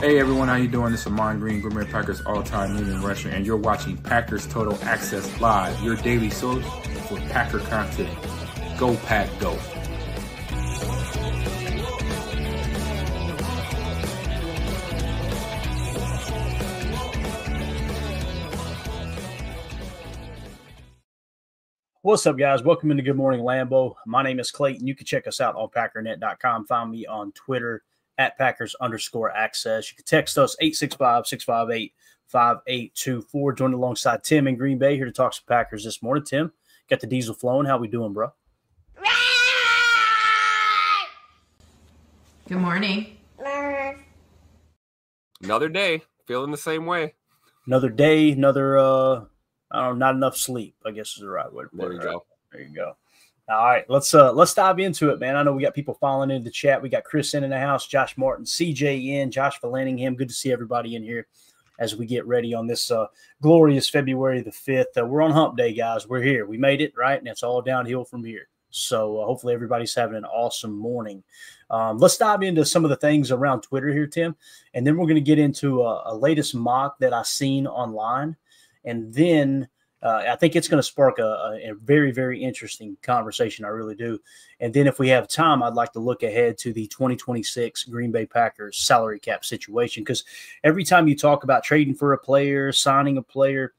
Hey everyone, how you doing? This is Amon Green, Gourmet Packers all-time leading rusher, and you're watching Packers Total Access Live, your daily source for Packer content. Go Pack, go! What's up, guys? Welcome into Good Morning Lambeau. My name is Clayton. You can check us out on Packernet.com. Find me on Twitter at Packers_access. You can text us 865-658-5824. Joined alongside Tim in Green Bay here to talk some Packers this morning. Tim, got the diesel flowing. How we doing, bro? Good morning. Another day, feeling the same way. Another day, another I don't know, not enough sleep, I guess is the right way to put it. There you go. There you go. All right, let's dive into it, man. I know we got people following into the chat. We got Chris in the house, Josh Martin, CJ in, Josh Vallanningham. Good to see everybody in here as we get ready on this glorious February the 5th. We're on hump day, guys. We're here. We made it, right? And it's all downhill from here. So hopefully everybody's having an awesome morning. Let's dive into some of the things around Twitter here, Tim, and then we're going to get into a latest mock that I seen online, and then I think it's going to spark a very, very interesting conversation. I really do. And then if we have time, I'd like to look ahead to the 2026 Green Bay Packers salary cap situation, because every time you talk about trading for a player, signing a player,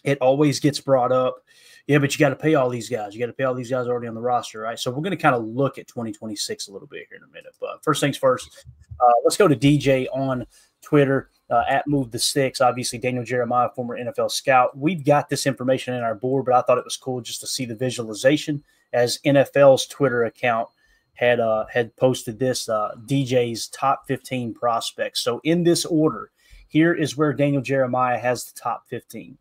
it always gets brought up. Yeah, but you got to pay all these guys. You got to pay all these guys already on the roster, right? So we're going to kind of look at 2026 a little bit here in a minute. But first things first, let's go to DJ on Twitter. At Move the Sticks, obviously Daniel Jeremiah, former NFL scout. We've got this information in our board, but I thought it was cool just to see the visualization as NFL's Twitter account had posted this DJ's top 15 prospects. So in this order, here is where Daniel Jeremiah has the top 15.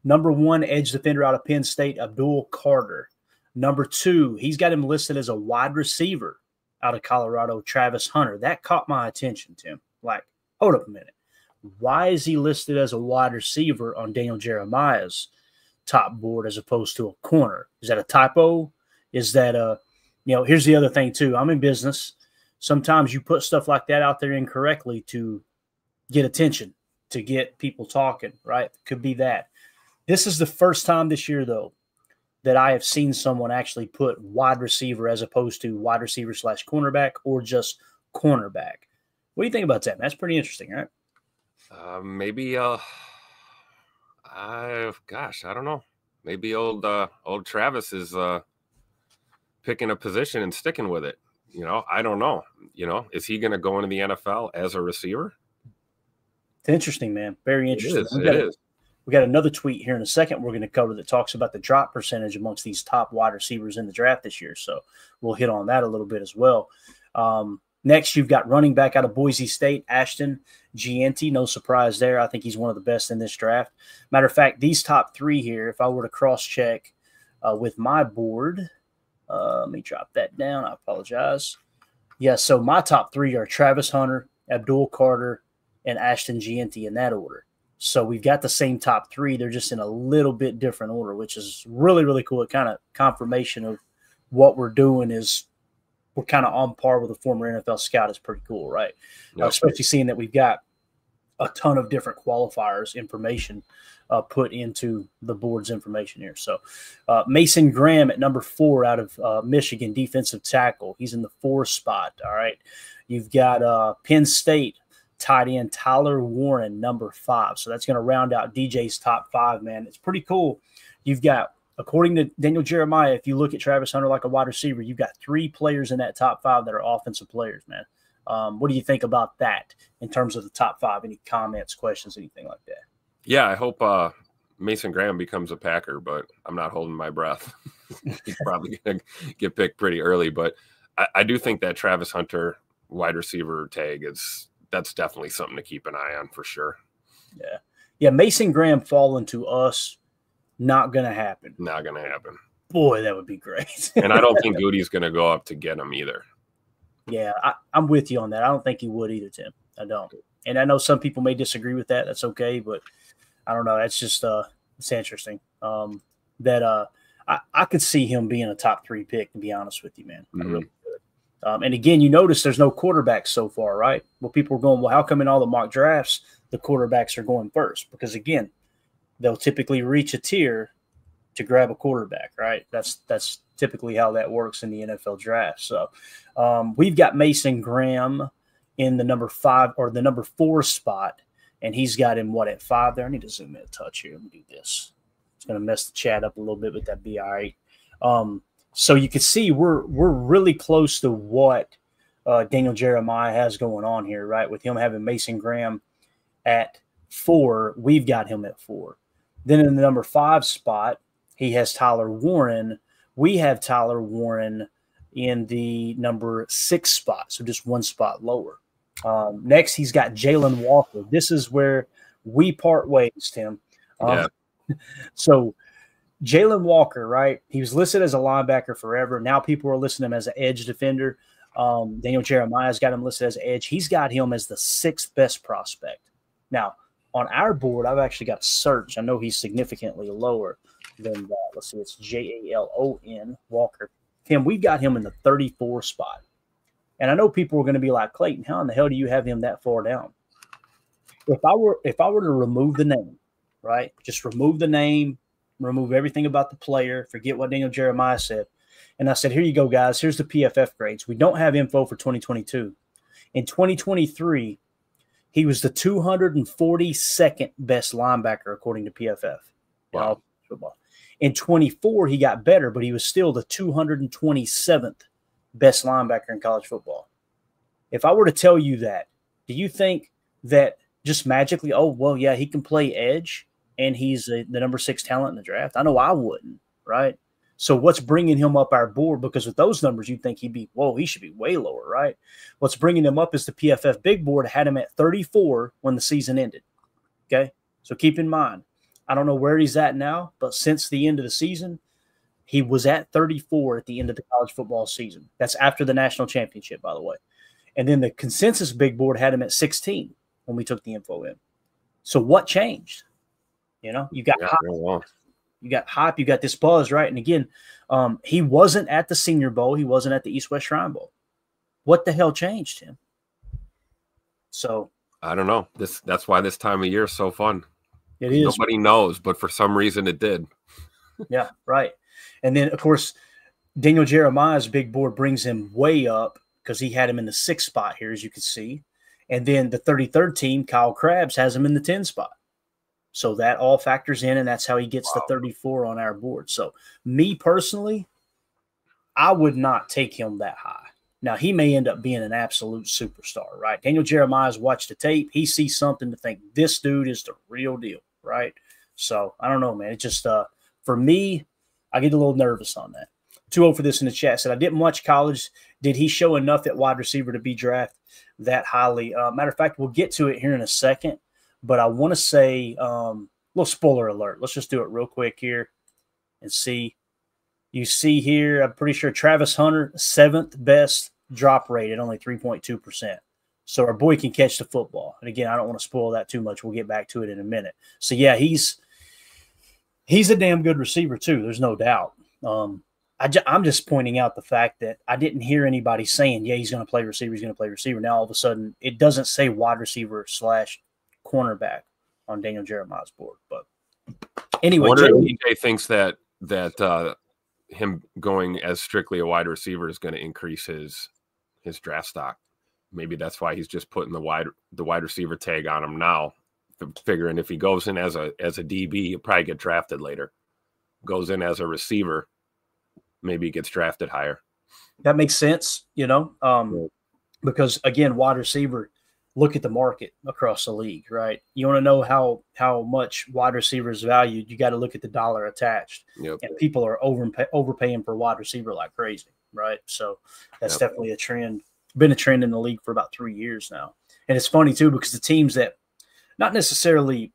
Number 1, edge defender out of Penn State, Abdul Carter. Number 2, he's got him listed as a wide receiver out of Colorado, Travis Hunter. That caught my attention, Tim. Like, hold up a minute. Why is he listed as a wide receiver on Daniel Jeremiah's top board as opposed to a corner? Is that a typo? Is that here's the other thing too. I'm in business. Sometimes you put stuff like that out there incorrectly to get attention, to get people talking, right? Could be that. This is the first time this year, though, that I have seen someone actually put wide receiver as opposed to wide receiver / cornerback or just cornerback. What do you think about that? That's pretty interesting, right? Maybe I don't know. Maybe old Travis is picking a position and sticking with it. I don't know. Is he going to go into the NFL as a receiver? It's interesting, man. Very interesting. It is. We got another tweet here in a second we're going to cover that talks about the drop percentage amongst these top wide receivers in the draft this year. So we'll hit on that a little bit as well. Next, you've got running back out of Boise State, Ashton Gianti. No surprise there. I think he's one of the best in this draft. Matter of fact, these top 3 here, if I were to cross-check with my board, let me drop that down. I apologize. Yeah, so my top 3 are Travis Hunter, Abdul Carter, and Ashton Gianti in that order. So we've got the same top 3. They're just in a little bit different order, which is really, really cool. It kind of confirmation of what we're doing is we're kind of on par with a former NFL scout. Is pretty cool, right? Yep. Especially seeing that we've got a ton of different qualifiers information put into the board's information here. So Mason Graham at number 4 out of Michigan, defensive tackle. He's in the 4 spot, all right? You've got Penn State tight end Tyler Warren, number 5. So that's going to round out DJ's top 5, man. It's pretty cool. You've got, according to Daniel Jeremiah, if you look at Travis Hunter like a wide receiver, you've got 3 players in that top 5 that are offensive players, man. What do you think about that in terms of the top 5? Any comments, questions, anything like that? Yeah, I hope Mason Graham becomes a Packer, but I'm not holding my breath. He's probably going to get picked pretty early, but I do think that Travis Hunter wide receiver tag that's definitely something to keep an eye on for sure. Yeah, Mason Graham falling to us. Not going to happen. Not going to happen. Boy, that would be great. And I don't think Goody's going to go up to get him either. Yeah, I'm with you on that. I don't think he would either, Tim. I don't. And I know some people may disagree with that. That's okay, but I don't know. That's just it's interesting. I could see him being a top 3 pick, to be honest with you, man. Mm-hmm. I really could. And again, you notice there's no quarterbacks so far, right? Well, people are going, well, how come in all the mock drafts the quarterbacks are going first? Because again, they'll typically reach a tier to grab a quarterback, right? That's typically how that works in the NFL draft. So we've got Mason Graham in the number 5 or the number 4 spot, and he's got him at 5 there. I need to zoom in a touch here. Let me do this. It's going to mess the chat up a little bit, but that'd be all right. So you can see we're really close to what Daniel Jeremiah has going on here, right? With him having Mason Graham at 4, we've got him at 4. Then in the number 5 spot, he has Tyler Warren. We have Tyler Warren in the number 6 spot, so just one spot lower. Next, he's got Jalen Walker. This is where we part ways, Tim. So Jalen Walker, right? He was listed as a linebacker forever. Now people are listing him as an edge defender. Daniel Jeremiah's got him listed as an edge. He's got him as the 6th best prospect. Now, on our board, I've actually got a search. I know he's significantly lower than that. Let's see, it's Jalon Walker. Tim, we've got him in the 34 spot. And I know people are going to be like, Clayton, how in the hell do you have him that far down? If I were to remove the name, right? Just remove the name, remove everything about the player, forget what Daniel Jeremiah said. And I said, here you go, guys. Here's the PFF grades. We don't have info for 2022. In 2023, he was the 242nd best linebacker, according to PFF. Wow. In 24, he got better, but he was still the 227th best linebacker in college football. If I were to tell you that, do you think that just magically, oh, well, yeah, he can play edge and he's the number 6 talent in the draft? I know I wouldn't, right? So what's bringing him up our board? Because with those numbers, you'd think he should be way lower, right? What's bringing him up is the PFF big board had him at 34 when the season ended, okay? So keep in mind, I don't know where he's at now, but since the end of the season, he was at 34 at the end of the college football season. That's after the national championship, by the way. And then the consensus big board had him at 16 when we took the info in. So what changed? You know, you got hype, you got this buzz, right? And again, he wasn't at the Senior Bowl. He wasn't at the East-West Shrine Bowl. What the hell changed him? So I don't know. That's why this time of year is so fun. It is. Nobody knows, but for some reason it did. Yeah, right. And then, of course, Daniel Jeremiah's big board brings him way up because he had him in the 6th spot here, as you can see. And then the 33rd team, Kyle Krabs, has him in the 10 spot. So that all factors in, and that's how he gets the 34 on our board. So me personally, I would not take him that high. Now, he may end up being an absolute superstar, right? Daniel Jeremiah's watched the tape. He sees something to think this dude is the real deal, right? So I don't know, man. It just for me, I get a little nervous on that. 2-0 for this in the chat said, I didn't watch college. Did he show enough at wide receiver to be drafted that highly? Matter of fact, we'll get to it here in a second. But I want to say, little spoiler alert. Let's just do it real quick here and see. You see here, I'm pretty sure Travis Hunter, 7th best drop rate at only 3.2%. So our boy can catch the football. And again, I don't want to spoil that too much. We'll get back to it in a minute. So yeah, he's a damn good receiver too. There's no doubt. I'm just pointing out the fact that I didn't hear anybody saying, yeah, he's going to play receiver. He's going to play receiver. Now all of a sudden, it doesn't say wide receiver / cornerback on Daniel Jeremiah's board. But anyway, DJ thinks that him going as strictly a wide receiver is going to increase his draft stock. Maybe that's why he's just putting the wide receiver tag on him now, figuring if he goes in as a DB, he'll probably get drafted later. Goes in as a receiver, maybe he gets drafted higher. That makes sense, because again, wide receiver, look at the market across the league, right? You want to know how much wide receiver is valued, you got to look at the dollar attached. Yep. And people are overpaying for wide receiver like crazy, right? So that's definitely a trend. Been a trend in the league for about 3 years now. And it's funny too, because the teams that not necessarily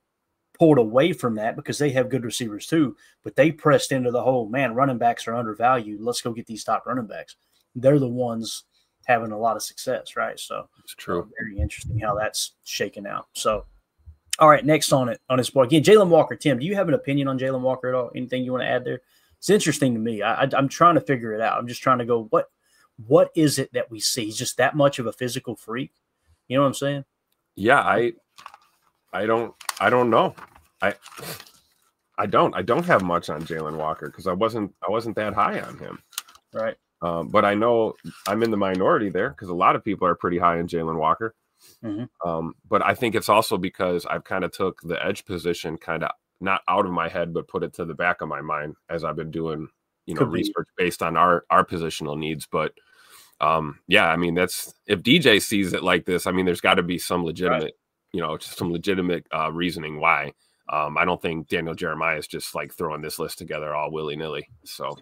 pulled away from that because they have good receivers too, but they pressed into the whole, man, running backs are undervalued. Let's go get these top running backs. They're the ones having a lot of success, right? So it's true. Very interesting how that's shaken out. So, all right, next on his board again, Jalen Walker. Tim, do you have an opinion on Jalen Walker at all? Anything you want to add there? It's interesting to me. I'm trying to figure it out. I'm just trying to go, What is it that we see? He's just that much of a physical freak. You know what I'm saying? Yeah, I don't know. I don't have much on Jalen Walker because I wasn't that high on him. Right. But I know I'm in the minority there because a lot of people are pretty high on Jalen Walker. But I think it's also because I've kind of took the edge position kind of not out of my head, but put it to the back of my mind as I've been doing, research based on our positional needs. But yeah, I mean, that's if DJ sees it like this, I mean, there's got to be some legitimate, just some legitimate reasoning why. I don't think Daniel Jeremiah is just like throwing this list together all willy nilly. So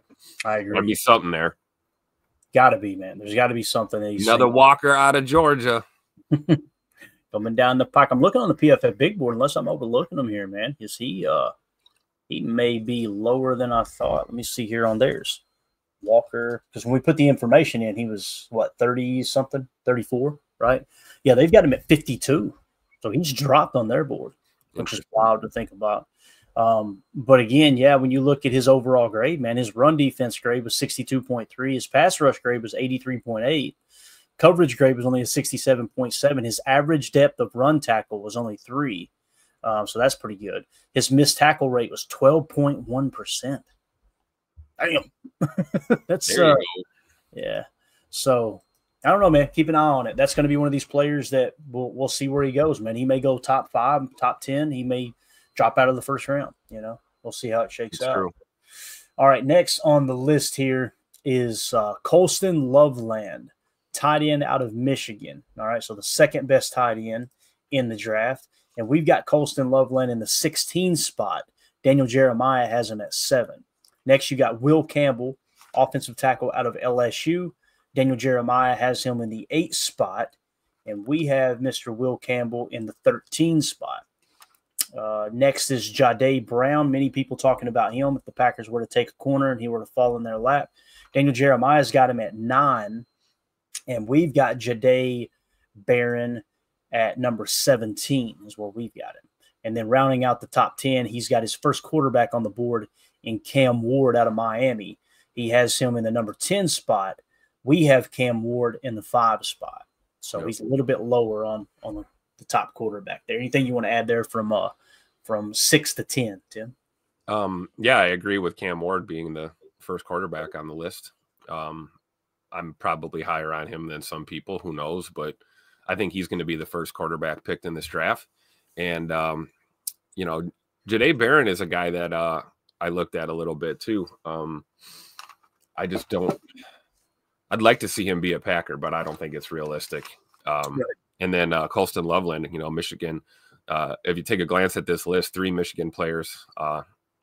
I agree. There'll be something there. Got to be, man. There's got to be something. That Another Walker out of Georgia. Coming down the pike. I'm looking on the PFF big board, unless I'm overlooking him here, man. Is he may be lower than I thought. Let me see here on theirs. Walker, because when we put the information in, he was what, 30-something, 34, right? Yeah, they've got him at 52. So he's dropped on their board, which is wild to think about. But again, yeah, when you look at his overall grade, man, his run defense grade was 62.3. His pass rush grade was 83.8. Coverage grade was only a 67.7. His average depth of run tackle was only 3. So that's pretty good. His missed tackle rate was 12.1%. Damn. That's yeah. So I don't know, man. Keep an eye on it. That's going to be one of these players that we'll see where he goes, man. He may go top 5, top 10. He may drop out of the first round. We'll see how it shakes out. True. All right, next on the list here is Colston Loveland, tight end out of Michigan. All right, so the second best tight end in the draft. And we've got Colston Loveland in the 16 spot. Daniel Jeremiah has him at 7. Next, you got Will Campbell, offensive tackle out of LSU. Daniel Jeremiah has him in the 8th spot. And we have Mr. Will Campbell in the 13 spot. Next is Jahdae Brown. Many people talking about him if the Packers were to take a corner and he were to fall in their lap. Daniel Jeremiah's got him at 9. And we've got Jahdae Barron at number 17 is where we've got him. And then rounding out the top 10, he's got his first quarterback on the board in Cam Ward out of Miami. He has him in the number 10 spot. We have Cam Ward in the 5 spot. So he's a little bit lower on the top quarterback there. Anything you want to add there from 6 to 10, Tim? Yeah, I agree with Cam Ward being the first quarterback on the list. I'm probably higher on him than some people, who knows, but I think he's going to be the first quarterback picked in this draft. And, Jahdae Barron is a guy that I looked at a little bit too. I just don't – I'd like to see him be a Packer, but I don't think it's realistic. And then Colston Loveland, Michigan. If you take a glance at this list, 3 Michigan players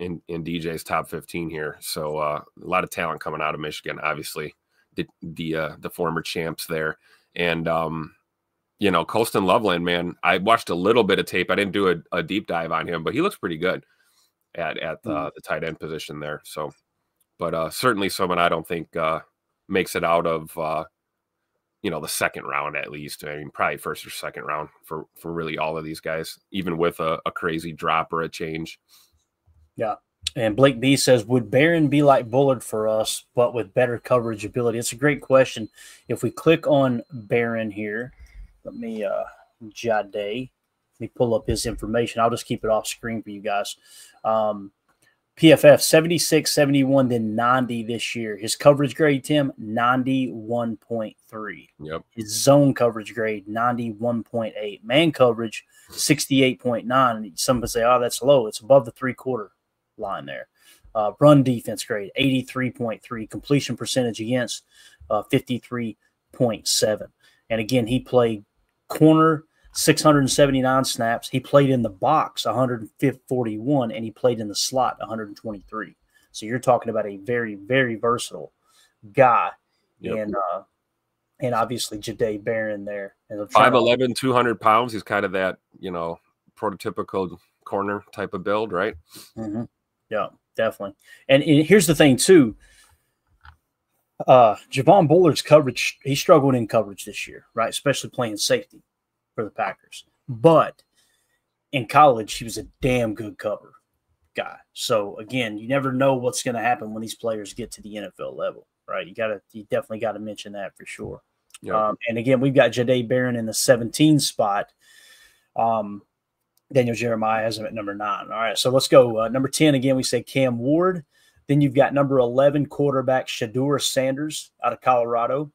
in DJ's top 15 here. So a lot of talent coming out of Michigan, obviously. The former champs there. And, Colston Loveland, man, I watched a little bit of tape. I didn't do a deep dive on him, but he looks pretty good at the tight end position there. So, but certainly someone I don't think makes it out of, the second round at least. I mean, probably first or second round for really all of these guys, even with a crazy drop or a change. Yeah. And Blake B says, would Barron be like Bullard for us, but with better coverage ability? It's a great question. If we click on Barron here, let me Jahdae, let me pull up his information. I'll just keep it off screen for you guys. PFF 76, 71, then 90 this year. His coverage grade, Tim, 91.3. Yep. His zone coverage grade, 91.8. Man coverage, 68.9. Some would say, oh, that's low. It's above the 3/4 line there. Run defense grade 83.3, completion percentage against 53.7. And again, he played corner 679 snaps. He played in the box 141, and he played in the slot 123. So you're talking about a very, very versatile guy. Yep. And obviously Jahdae Barron there. 5'11", 200 pounds. He's kind of that, prototypical corner type of build, right? Mm-hmm. Yeah, definitely. And here's the thing, too. Javon Bullard's coverage, he struggled in coverage this year, right? Especially playing safety for the Packers. But in college, he was a damn good cover guy. So, again, you never know what's going to happen when these players get to the NFL level. right? You definitely got to mention that for sure. Yep. And again, we've got Jahdae Barron in the 17 spot. Daniel Jeremiah has him at number 9. All right, so let's go. Number 10, again, we say Cam Ward. Then you've got number 11 quarterback Shedeur Sanders out of Colorado.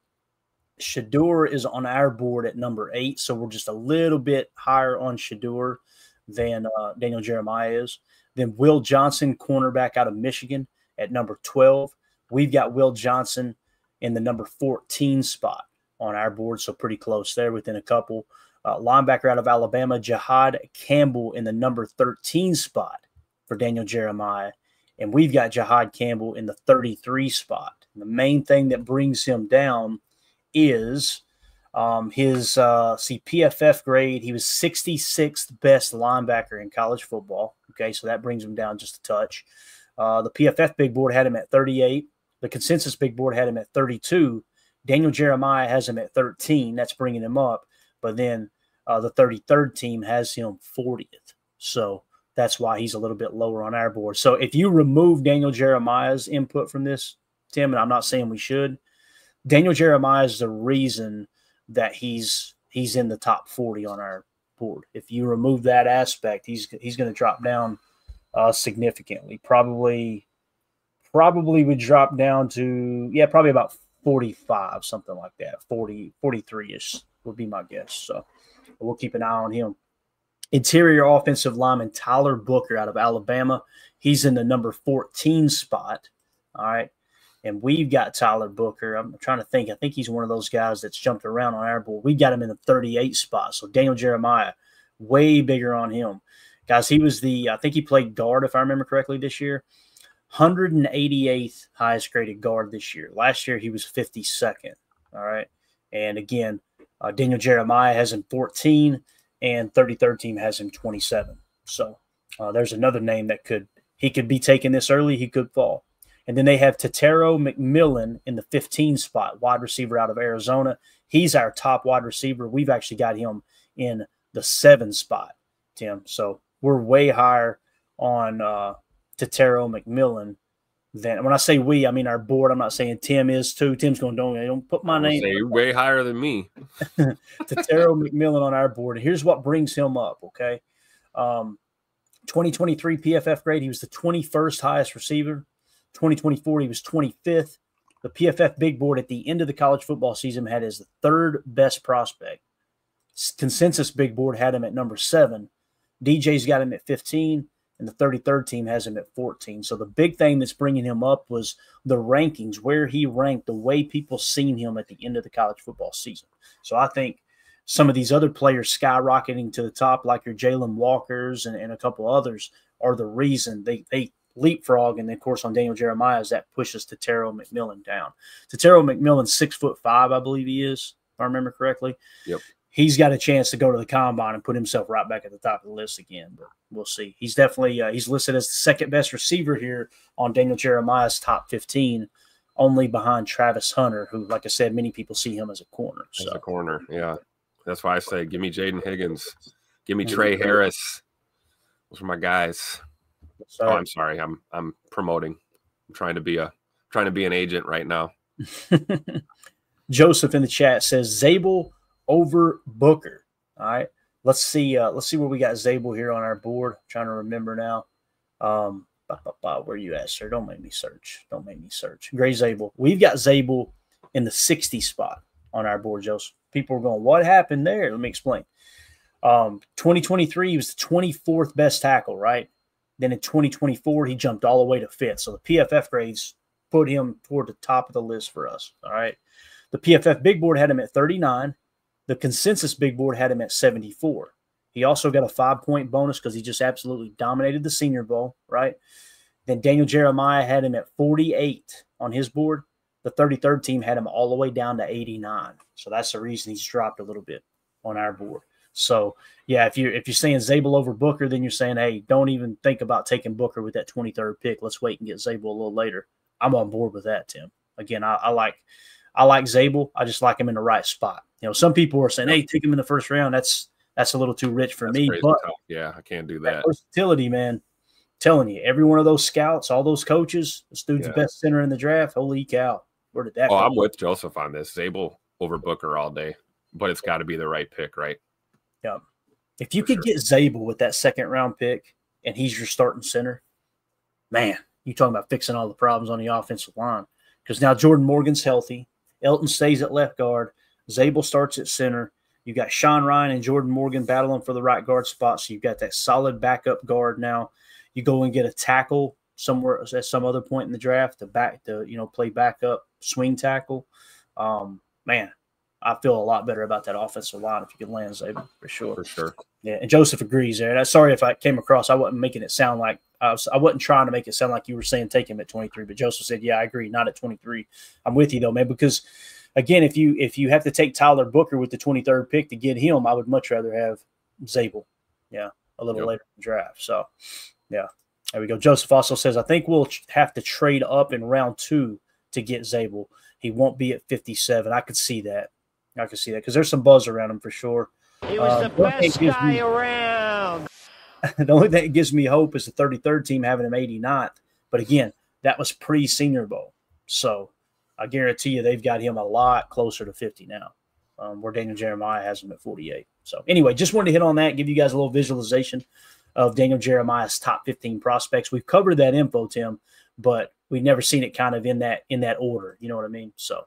Shedeur is on our board at number 8, so we're just a little bit higher on Shedeur than Daniel Jeremiah is. Then Will Johnson, cornerback out of Michigan, at number 12. We've got Will Johnson in the number 14 spot on our board, so pretty close there within a couple. Linebacker out of Alabama, Jihad Campbell in the number 13 spot for Daniel Jeremiah. And we've got Jihad Campbell in the 33 spot. And the main thing that brings him down is his PFF grade. He was 66th best linebacker in college football. Okay, so that brings him down just a touch. The PFF big board had him at 38. The consensus big board had him at 32. Daniel Jeremiah has him at 13. That's bringing him up. But then the 33rd team has him 40th. So that's why he's a little bit lower on our board. So if you remove Daniel Jeremiah's input from this, Tim, and I'm not saying we should, Daniel Jeremiah is the reason that he's in the top 40 on our board. If you remove that aspect, he's going to drop down significantly. Probably would drop down to, probably about 45, something like that. 40, 43-ish would be my guess. So we'll keep an eye on him. Interior offensive lineman Tyler Booker out of Alabama. He's in the number 14 spot. All right. And we've got Tyler Booker. I'm trying to think. I think he's one of those guys that's jumped around on our board. We got him in the 38 spot. So Daniel Jeremiah, way bigger on him. Guys, he was I think he played guard, if I remember correctly, this year. 188th highest graded guard this year. Last year, he was 52nd. All right. And again, Daniel Jeremiah has him 14, and 33rd team has him 27. So there's another name that he could be taken this early. He could fall. And then they have Tetairoa McMillan in the 15 spot, wide receiver out of Arizona. He's our top wide receiver. We've actually got him in the 7 spot, Tim. So we're way higher on Tetairoa McMillan than, when I say we, I mean our board. I'm not saying Tim is too. Tim's going, don't put my name. Say way higher than me. Tetairoa McMillan on our board. Here's what brings him up, okay? 2023 PFF grade, he was the 21st highest receiver. 2024, he was 25th. The PFF big board at the end of the college football season had his 3rd best prospect. Consensus big board had him at number 7. DJ's got him at 15. And the 33rd team has him at 14. So the big thing that's bringing him up was the rankings, where he ranked, the way people seen him at the end of the college football season. So I think some of these other players skyrocketing to the top, like your Jalen Walkers and a couple others, are the reason they leapfrog. And, of course, on Daniel Jeremiah, that pushes Tetairoa McMillan down. Tetairoa McMillan, 6'5", I believe he is, if I remember correctly. Yep. He's got a chance to go to the combine and put himself right back at the top of the list again, but we'll see. He's definitely he's listed as the 2nd best receiver here on Daniel Jeremiah's top 15, only behind Travis Hunter, who, like I said, many people see him as a corner. As a corner, yeah. That's why I say, give me Jaden Higgins, give me Trey Harris. Those are my guys. Oh, I'm sorry, I'm promoting. I'm trying to be an agent right now. Joseph in the chat says Zabel over Booker. All right. Let's see where we got Zabel here on our board. I'm trying to remember now. Where you at, sir? Don't make me search. Gray Zabel. We've got Zabel in the 60 spot on our board, Joseph. People are going, what happened there? Let me explain. 2023, he was the 24th best tackle, right? Then in 2024, he jumped all the way to 5th. So the PFF grades put him toward the top of the list for us. All right. The PFF big board had him at 39. The consensus big board had him at 74. He also got a 5-point bonus because he just absolutely dominated the Senior Bowl, right? Then Daniel Jeremiah had him at 48 on his board. The 33rd team had him all the way down to 89. So that's the reason he's dropped a little bit on our board. So, yeah, if you're saying Zabel over Booker, then you're saying, hey, don't even think about taking Booker with that 23rd pick. Let's wait and get Zabel a little later. I'm on board with that, Tim. Again, I like Zabel. I just like him in the right spot. You know, some people are saying, hey, take him in the 1st round. That's a little too rich for me. But yeah, I can't do that. Versatility, man. I'm telling you, every one of those scouts, all those coaches, this dude's the best center in the draft. Holy cow. Where did that Oh, come I'm with Joseph on this. Zabel over Booker all day, but it's got to be the right pick, right? Yeah. If you could get Zabel with that second-round pick and he's your starting center, man, you talking about fixing all the problems on the offensive line. Because now Jordan Morgan's healthy. Elton stays at left guard. Zabel starts at center. You got Sean Ryan and Jordan Morgan battling for the right guard spot. So you've got that solid backup guard now. You go and get a tackle somewhere at some other point in the draft to play backup swing tackle. Man, I feel a lot better about that offensive line if you can land Zabel for sure. For sure. Yeah, and Joseph agrees there. And sorry if I came across, I wasn't making it sound like I wasn't trying to make it sound like you were saying take him at 23, but Joseph said, yeah, I agree, not at 23. I'm with you though, man, because again, if you have to take Tyler Booker with the 23rd pick to get him, I would much rather have Zabel, a little later in the draft. So, yeah, there we go. Joseph also says, I think we'll have to trade up in round 2 to get Zabel. He won't be at 57. I could see that. Because there's some buzz around him for sure. He was the best guy around. The only thing that gives me hope is the 33rd team having him 89th. But again, that was pre-Senior Bowl. So I guarantee you they've got him a lot closer to 50 now, where Daniel Jeremiah has him at 48. So anyway, just wanted to hit on that, give you guys a little visualization of Daniel Jeremiah's top 15 prospects. We've covered that info, Tim, but we've never seen it kind of in that order. You know what I mean? So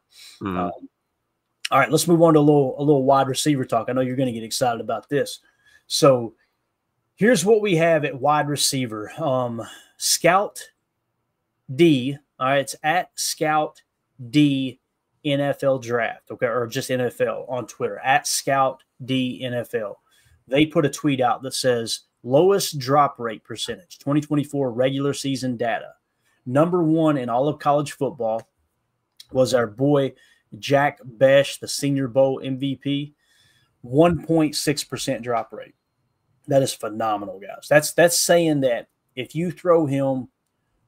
all right, let's move on to a little wide receiver talk. I know you're going to get excited about this. So here's what we have at wide receiver. Scout D. All right, it's at Scout D NFL Draft. Okay, or just NFL on Twitter at Scout D NFL. They put a tweet out that says lowest drop rate percentage 2024 regular season data. Number 1 in all of college football was our boy Jack Bech, the Senior Bowl MVP, 1.6% drop rate. That is phenomenal, guys. That's saying that if you throw him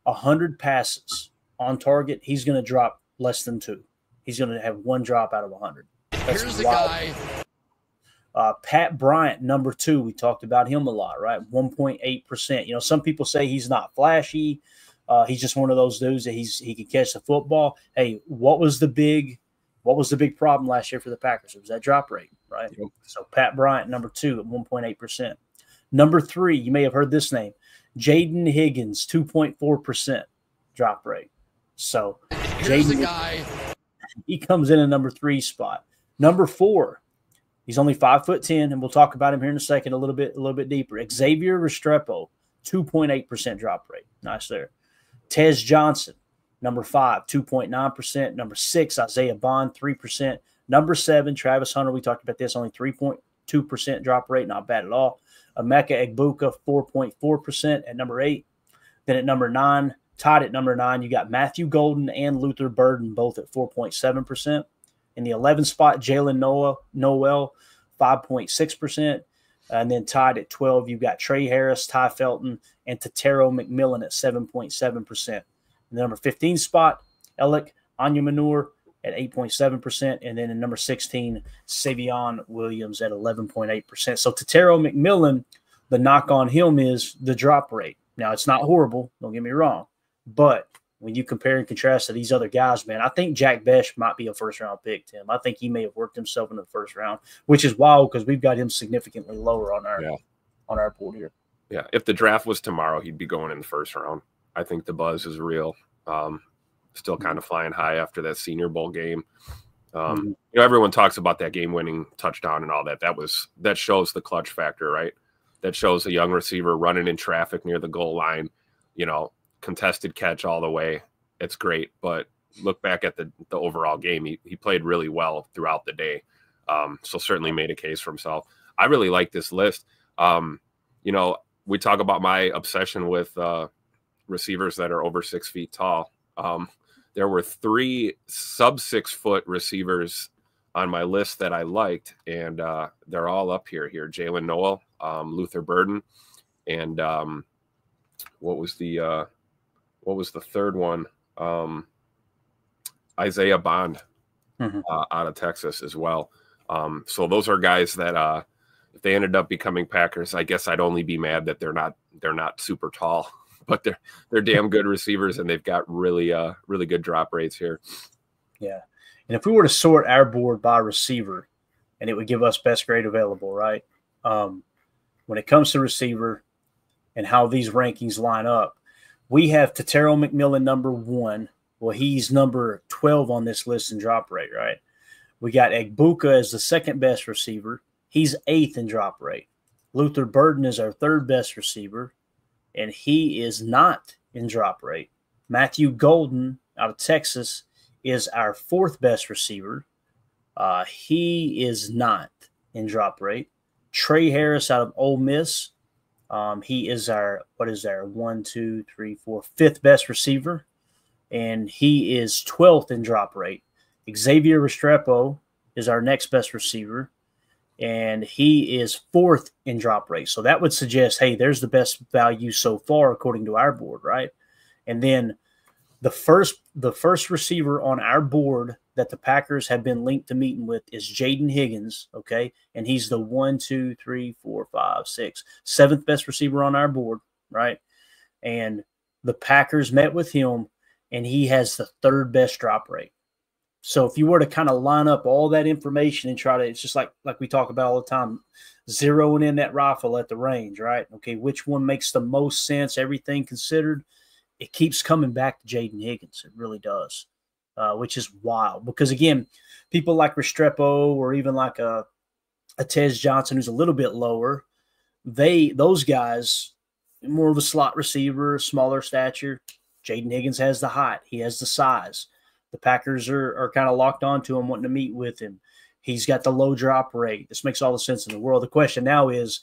100 passes on target, he's going to drop less than 2. He's going to have 1 drop out of 100. That's Here's wild. the guy. Pat Bryant, number 2, we talked about him a lot, right? 1.8%. Some people say he's not flashy. He's just one of those dudes that he can catch the football. Hey, what was the big problem last year for the Packers? It was that drop rate, right? Yep. So Pat Bryant, number 2 at 1.8%. Number 3, you may have heard this name, Jaden Higgins, 2.4% drop rate. So here's the guy. He comes in at number 3 spot. Number 4, he's only 5'10", and we'll talk about him here in a second a little bit deeper. Xavier Restrepo, 2.8% drop rate. Nice there. Tez Johnson, number 5, 2.9%. Number 6, Isaiah Bond, 3%. Number 7, Travis Hunter. We talked about this, only 3.2% drop rate. Not bad at all. Emeka Egbuka, 4.4% at number 8. Then at number 9, tied at number 9, you got Matthew Golden and Luther Burden, both at 4.7%. In the 11th spot, Jalen Noel, 5.6%. And then tied at 12, you've got Trey Harris, Ty Felton, and Tatero McMillan at 7.7%. In the number 15 spot, Alec Onyemanor at 8.7%. And then in number 16, Savion Williams at 11.8%. So Tatero McMillan, the knock on him is the drop rate. Now, it's not horrible, don't get me wrong. But when you compare and contrast to these other guys, man, I think Jack Bech might be a first-round pick, Tim. I think he may have worked himself into the first round, which is wild because we've got him significantly lower on our board here. Yeah, if the draft was tomorrow, he'd be going in the first round. I think the buzz is real. Still kind of flying high after that Senior Bowl game. Everyone talks about that game-winning touchdown and all that. That shows the clutch factor, right? That shows a young receiver running in traffic near the goal line, contested catch all the way. It's great, but look back at the overall game. He played really well throughout the day. So certainly made a case for himself. I really like this list. We talk about my obsession with receivers that are over 6 feet tall. There were 3 sub 6 foot receivers on my list that I liked, and they're all up here. Jalen Noel, Luther Burden, and what was the third one? Isaiah Bond out of Texas as well. So those are guys that if they ended up becoming Packers, I guess I'd only be mad that they're not super tall, but they're damn good receivers, and they've got really good drop rates here. Yeah. And if we were to sort our board by receiver, and it would give us best grade available, right? When it comes to receiver and how these rankings line up, we have Tetairoa McMillan number 1. Well, he's number 12 on this list in drop rate, right? We got Egbuka as the second best receiver. He's 8th in drop rate. Luther Burden is our 3rd best receiver, and he is not in drop rate. Matthew Golden out of Texas is our 4th best receiver. He is not in drop rate. Trey Harris out of Ole Miss. He is our, 5th best receiver, and he is 12th in drop rate. Xavier Restrepo is our next best receiver, and he is 4th in drop rate. So that would suggest, hey, there's the best value so far according to our board, right? And then the first receiver on our board that the Packers have been linked to meeting with is Jaden Higgins, okay? And he's the 7th best receiver on our board, right? And the Packers met with him, and he has the 3rd best drop rate. So if you were to kind of line up all that information and try to, it's just like we talk about all the time, zeroing in that rifle at the range, right? Okay, which one makes the most sense, everything considered? It keeps coming back to Jaden Higgins. It really does, which is wild. Because, again, people like Restrepo or even like a Tez Johnson who's a little bit lower, those guys, more of a slot receiver, smaller stature. Jaden Higgins has the height. He has the size. The Packers are kind of locked onto him, wanting to meet with him. He's got the low drop rate. This makes all the sense in the world. The question now is,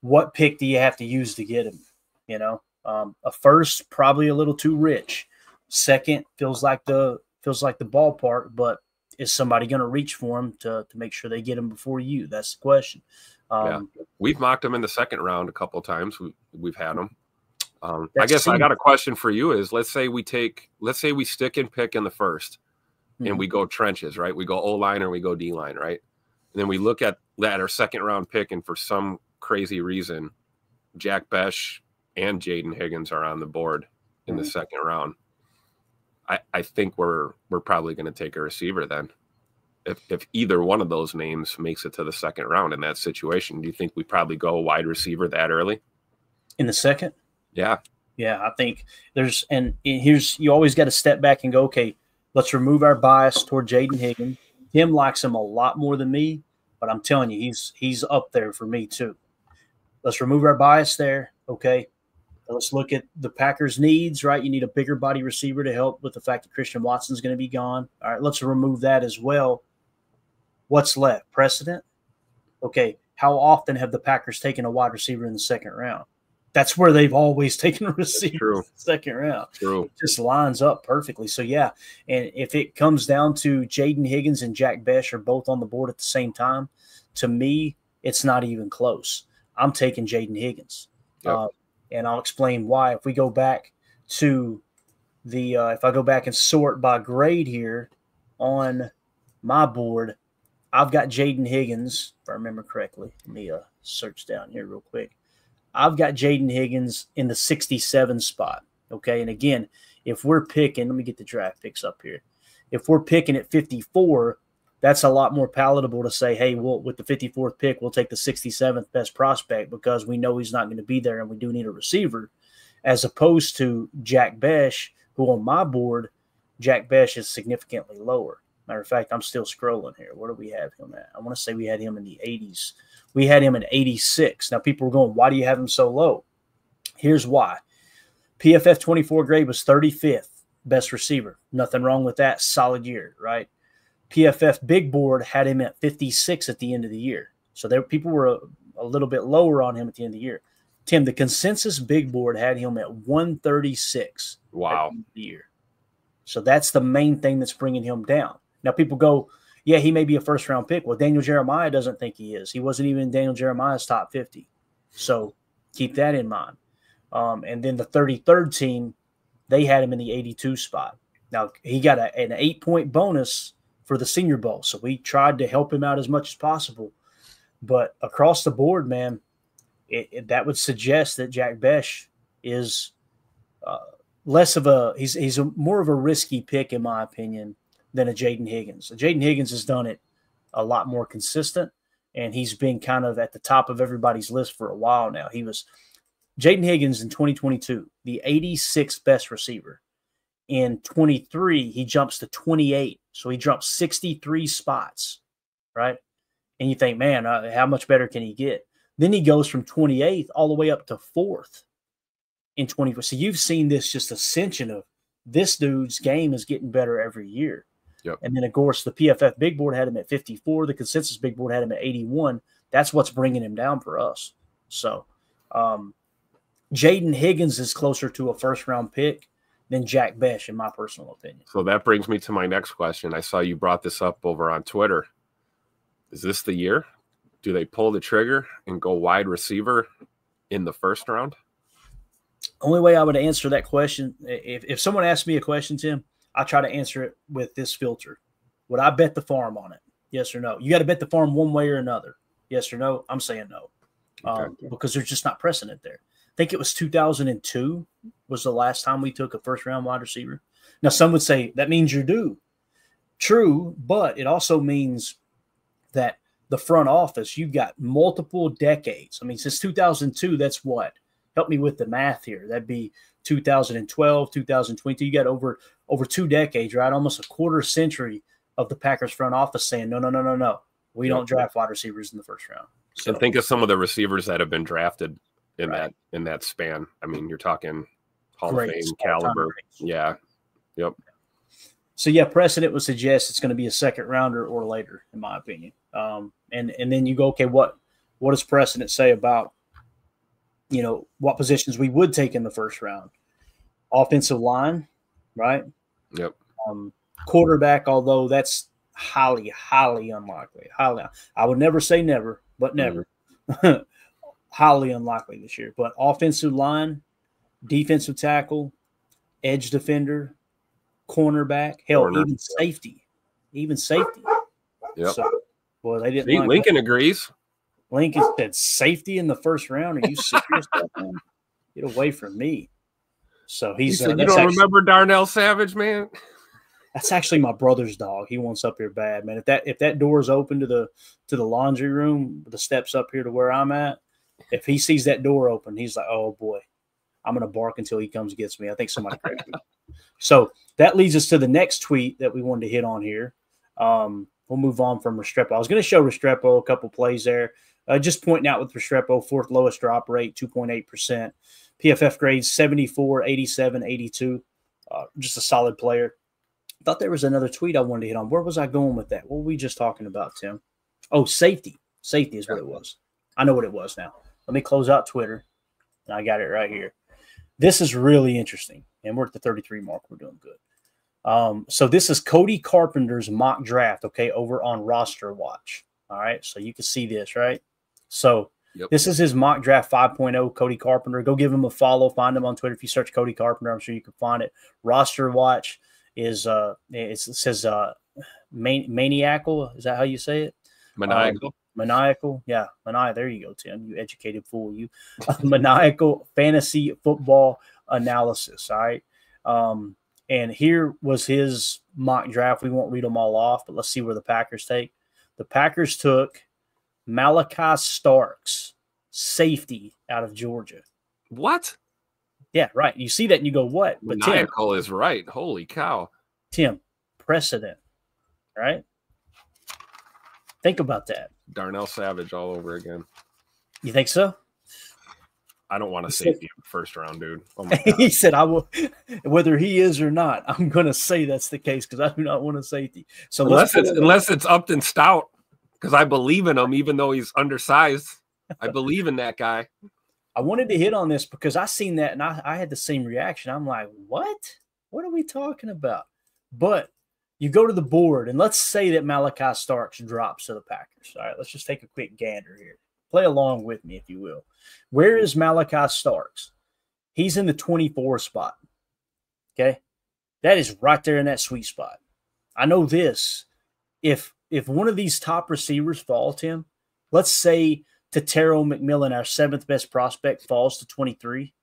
what pick do you have to use to get him? You know, a first, probably a little too rich. Second, feels like the ballpark, but is somebody going to reach for him to make sure they get him before you? That's the question. Yeah. We've mocked him in the 2nd round a couple of times. We've had him. I guess I got a question for you is, let's say we stick and pick in the 1st and we go trenches, right? We go O-line or we go D-line, right? And then we look at our 2nd round pick, and for some crazy reason, Jack Besh and Jaden Higgins are on the board in the 2nd round. I think we're probably going to take a receiver then. If either one of those names makes it to the 2nd round in that situation, do you think we probably go wide receiver that early? In the 2nd? Yeah. Yeah, I think you always got to step back and go, okay, let's remove our bias toward Jaden Higgins. Tim likes him a lot more than me, but I'm telling you, he's up there for me too. Let's remove our bias there, okay? Let's look at the Packers' needs, right? You need a bigger body receiver to help with the fact that Christian Watson's going to be gone. All right, let's remove that as well. What's left? Precedent? Okay, how often have the Packers taken a wide receiver in the 2nd round? That's where they've always taken a receiver in the 2nd round. True. It just lines up perfectly. So, yeah, and if it comes down to Jaden Higgins and Jack Besh are both on the board at the same time, to me, it's not even close. I'm taking Jaden Higgins. Yep. And I'll explain why. If we go back to if I go back and sort by grade here on my board, I've got Jaden Higgins, if I remember correctly. Let me search down here real quick. I've got Jaden Higgins in the 67 spot, okay? And, again, if we're picking – let me get the draft picks up here. If we're picking at 54, that's a lot more palatable to say, hey, with the 54th pick, we'll take the 67th best prospect because we know he's not going to be there and we do need a receiver, as opposed to Jack Besh, who on my board, Jack Besh is significantly lower. Matter of fact, I'm still scrolling here. Where do we have him at? I want to say we had him in the 80s. We had him in 86. Now, people were going, why do you have him so low? Here's why. PFF 24 grade was 35th best receiver. Nothing wrong with that. Solid year, right? PFF Big Board had him at 56 at the end of the year. So people were a little bit lower on him at the end of the year. Tim, the consensus Big Board had him at 136 at the end of the year. So that's the main thing that's bringing him down. Now, people go, yeah, he may be a first-round pick. Well, Daniel Jeremiah doesn't think he is. He wasn't even in Daniel Jeremiah's top 50. So keep that in mind. And then the 33rd team, they had him in the 82 spot. Now, he got an 8-point bonus for the Senior Bowl, so we tried to help him out as much as possible. But across the board, man, that would suggest that Jack Besh is less of a – he's more of a risky pick, in my opinion, than a Jaden Higgins. Jaden Higgins has done it a lot more consistent, and he's been kind of at the top of everybody's list for a while now. He was Jaden Higgins in 2022, the 86th best receiver. In 23, he jumps to 28, so he jumps 63 spots, right? And you think, man, how much better can he get? Then he goes from 28th all the way up to 4th in 24. So you've seen this just ascension of this dude's game is getting better every year. Yep. And then, of course, the PFF big board had him at 54. The consensus big board had him at 81. That's what's bringing him down for us. So Jaden Higgins is closer to a first-round pick than Jack Bech, in my personal opinion. So that brings me to my next question. I saw you brought this up over on Twitter. Is this the year? Do they pull the trigger and go wide receiver in the first round? Only way I would answer that question, if someone asks me a question, Tim, I try to answer it with this filter. Would I bet the farm on it? Yes or no? You got to bet the farm one way or another. Yes or no? I'm saying no. Okay. Because there's just not precedent there. I think it was 2002 was the last time we took a first-round wide receiver. Now, some would say that means you're due. True, but it also means that the front office, you've got multiple decades. I mean, since 2002, that's what? Help me with the math here. That'd be 2012, 2022. You got over 2 decades, right? Almost a quarter century of the Packers front office saying, no. We don't draft wide receivers in the first round. So and think of some of the receivers that have been drafted in right. that span. I mean, you're talking Hall Great of Fame caliber. Yeah. Yep. So yeah, precedent would suggest it's going to be a second rounder or later, in my opinion. And then you go, okay, what does precedent say about, what positions we would take in the first round? Offensive line, right? Yep. Quarterback, although that's highly, highly unlikely. I would never say never, but never. Mm-hmm. Highly unlikely this year. But offensive line, defensive tackle, edge defender, cornerback, even safety. Even safety. Yep. So, boy, they didn't. See, Lincoln agrees. Lincoln said safety in the first round. Are you serious? Man? Get away from me. So he said, you don't remember Darnell Savage, man? That's actually my brother's dog. He wants up here bad, man. If that door is open to the laundry room, the steps up here to where I'm at, if he sees that door open, he's like, oh boy, I'm gonna bark until he comes and gets me. I think somebody grabbed me. So that leads us to the next tweet that we wanted to hit on here. We'll move on from Restrepo. I was going to show Restrepo a couple plays there. Just pointing out with Restrepo, 4th lowest drop rate, 2.8%. PFF grades 74, 87, 82. Just a solid player. Thought there was another tweet I wanted to hit on. Where was I going with that? What were we just talking about, Tim? Oh, safety. Safety is what it was. I know what it was now. Let me close out Twitter. And I got it right here. This is really interesting. And we're at the 33 mark. We're doing good. So this is Cody Carpenter's mock draft, okay, over on Roster Watch. All right, so you can see this, right? So This is his mock draft 5.0, Cody Carpenter. Go give him a follow. Find him on Twitter. If you search Cody Carpenter, I'm sure you can find it. Roster Watch is it says maniacal. Is that how you say it? Maniacal. Maniacal. Yeah, maniacal. There you go, Tim. You educated fool. You maniacal fantasy football analysis. All right. And here was his mock draft. We won't read them all off, but let's see where the Packers take. The Packers took Malachi Starks, safety out of Georgia. What? Yeah, right. You see that and you go, what? But maniacal is right. Holy cow. Tim, precedent, right? Think about that. Darnell Savage all over again. You think so? I don't want a safety in the first round, dude. Oh my God. He said, I will, whether he is or not, I'm going to say that's the case because I do not want a safety. So unless it's Upton Stout, because I believe in him, even though he's undersized. I believe in that guy. I wanted to hit on this because I seen that and I had the same reaction. I'm like, what? What are we talking about? But you go to the board and let's say that Malachi Starks drops to the Packers. All right, let's just take a quick gander here. Play along with me, if you will. Where is Malachi Starks? He's in the 24 spot. Okay? That is right there in that sweet spot. I know this. If one of these top receivers fall, Tim, let's say Tetairoa McMillan, our 7th best prospect, falls to 23,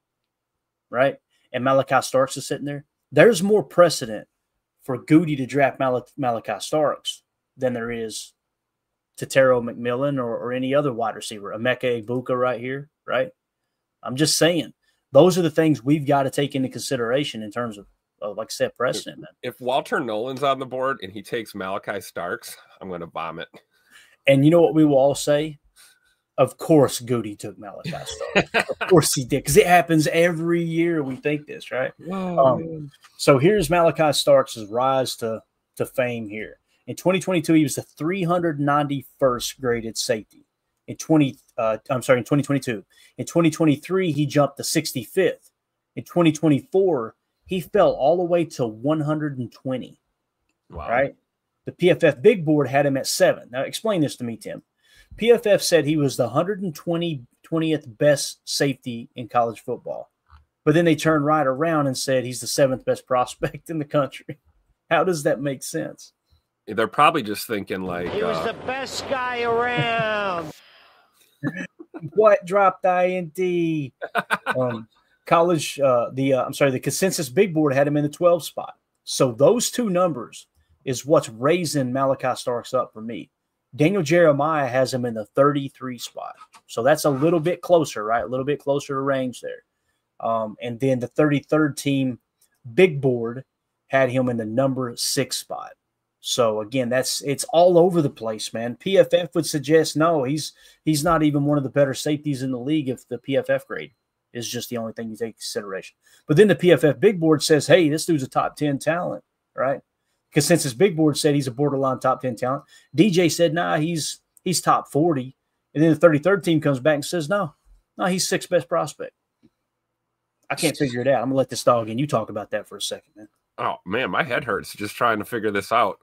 right? And Malachi Starks is sitting there. There's more precedent for Goody to draft Malachi Starks than there is Tetero McMillan or any other wide receiver. Emeka Egbuka right here, right? I'm just saying. Those are the things we've got to take into consideration in terms of like set precedent. Man. If Walter Nolan's on the board and he takes Malachi Starks, I'm going to vomit. And you know what we will all say? Of course, Goody took Malachi Starks. Of course he did, because it happens every year. We think this, right? So here's Malachi Starks' rise to fame here. In 2022, he was the 391st graded safety. In 2022. In 2023, he jumped to 65th. In 2024, he fell all the way to 120. Wow. Right? The PFF Big Board had him at 7. Now, explain this to me, Tim. PFF said he was the 120th best safety in college football. But then they turned right around and said he's the 7th best prospect in the country. How does that make sense? They're probably just thinking like he was the best guy around. What dropped INT? The consensus Big Board had him in the 12th spot. So those two numbers is what's raising Malachi Starks up for me. Daniel Jeremiah has him in the 33 spot. So that's a little bit closer, right? A little bit closer to range there. And then the 33rd team Big Board had him in the number 6 spot. So again, it's all over the place, man. PFF would suggest no, he's not even one of the better safeties in the league if the PFF grade is just the only thing you take into consideration. But then the PFF Big Board says, hey, this dude's a top 10 talent, right? Consensus Big Board said he's a borderline top 10 talent. DJ said, nah, he's top 40. And then the 33rd team comes back and says, no, he's 6th best prospect. I can't figure it out. I'm gonna let this dog in. You talk about that for a second, man. Oh man, my head hurts just trying to figure this out.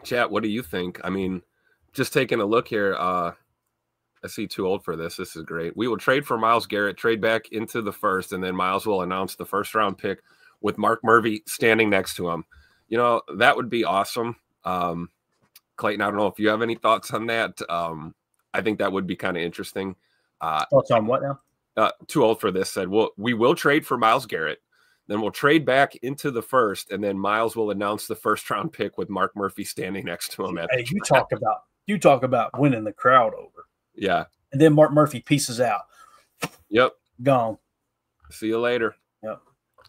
Chat, what do you think? I mean, just taking a look here. I see too old for this. This is great. We will trade for Myles Garrett, trade back into the first, and then Myles will announce the first round pick with Mark Murphy standing next to him. You know, that would be awesome. Clayton, I don't know if you have any thoughts on that. I think that would be kind of interesting. Thoughts on what now? Too old for this said, well, we will trade for Myles Garrett. Then we'll trade back into the first, and then Myles will announce the first round pick with Mark Murphy standing next to him. Hey, you talk about winning the crowd over. Yeah. And then Mark Murphy pieces out. Yep. Gone. See you later. Yep.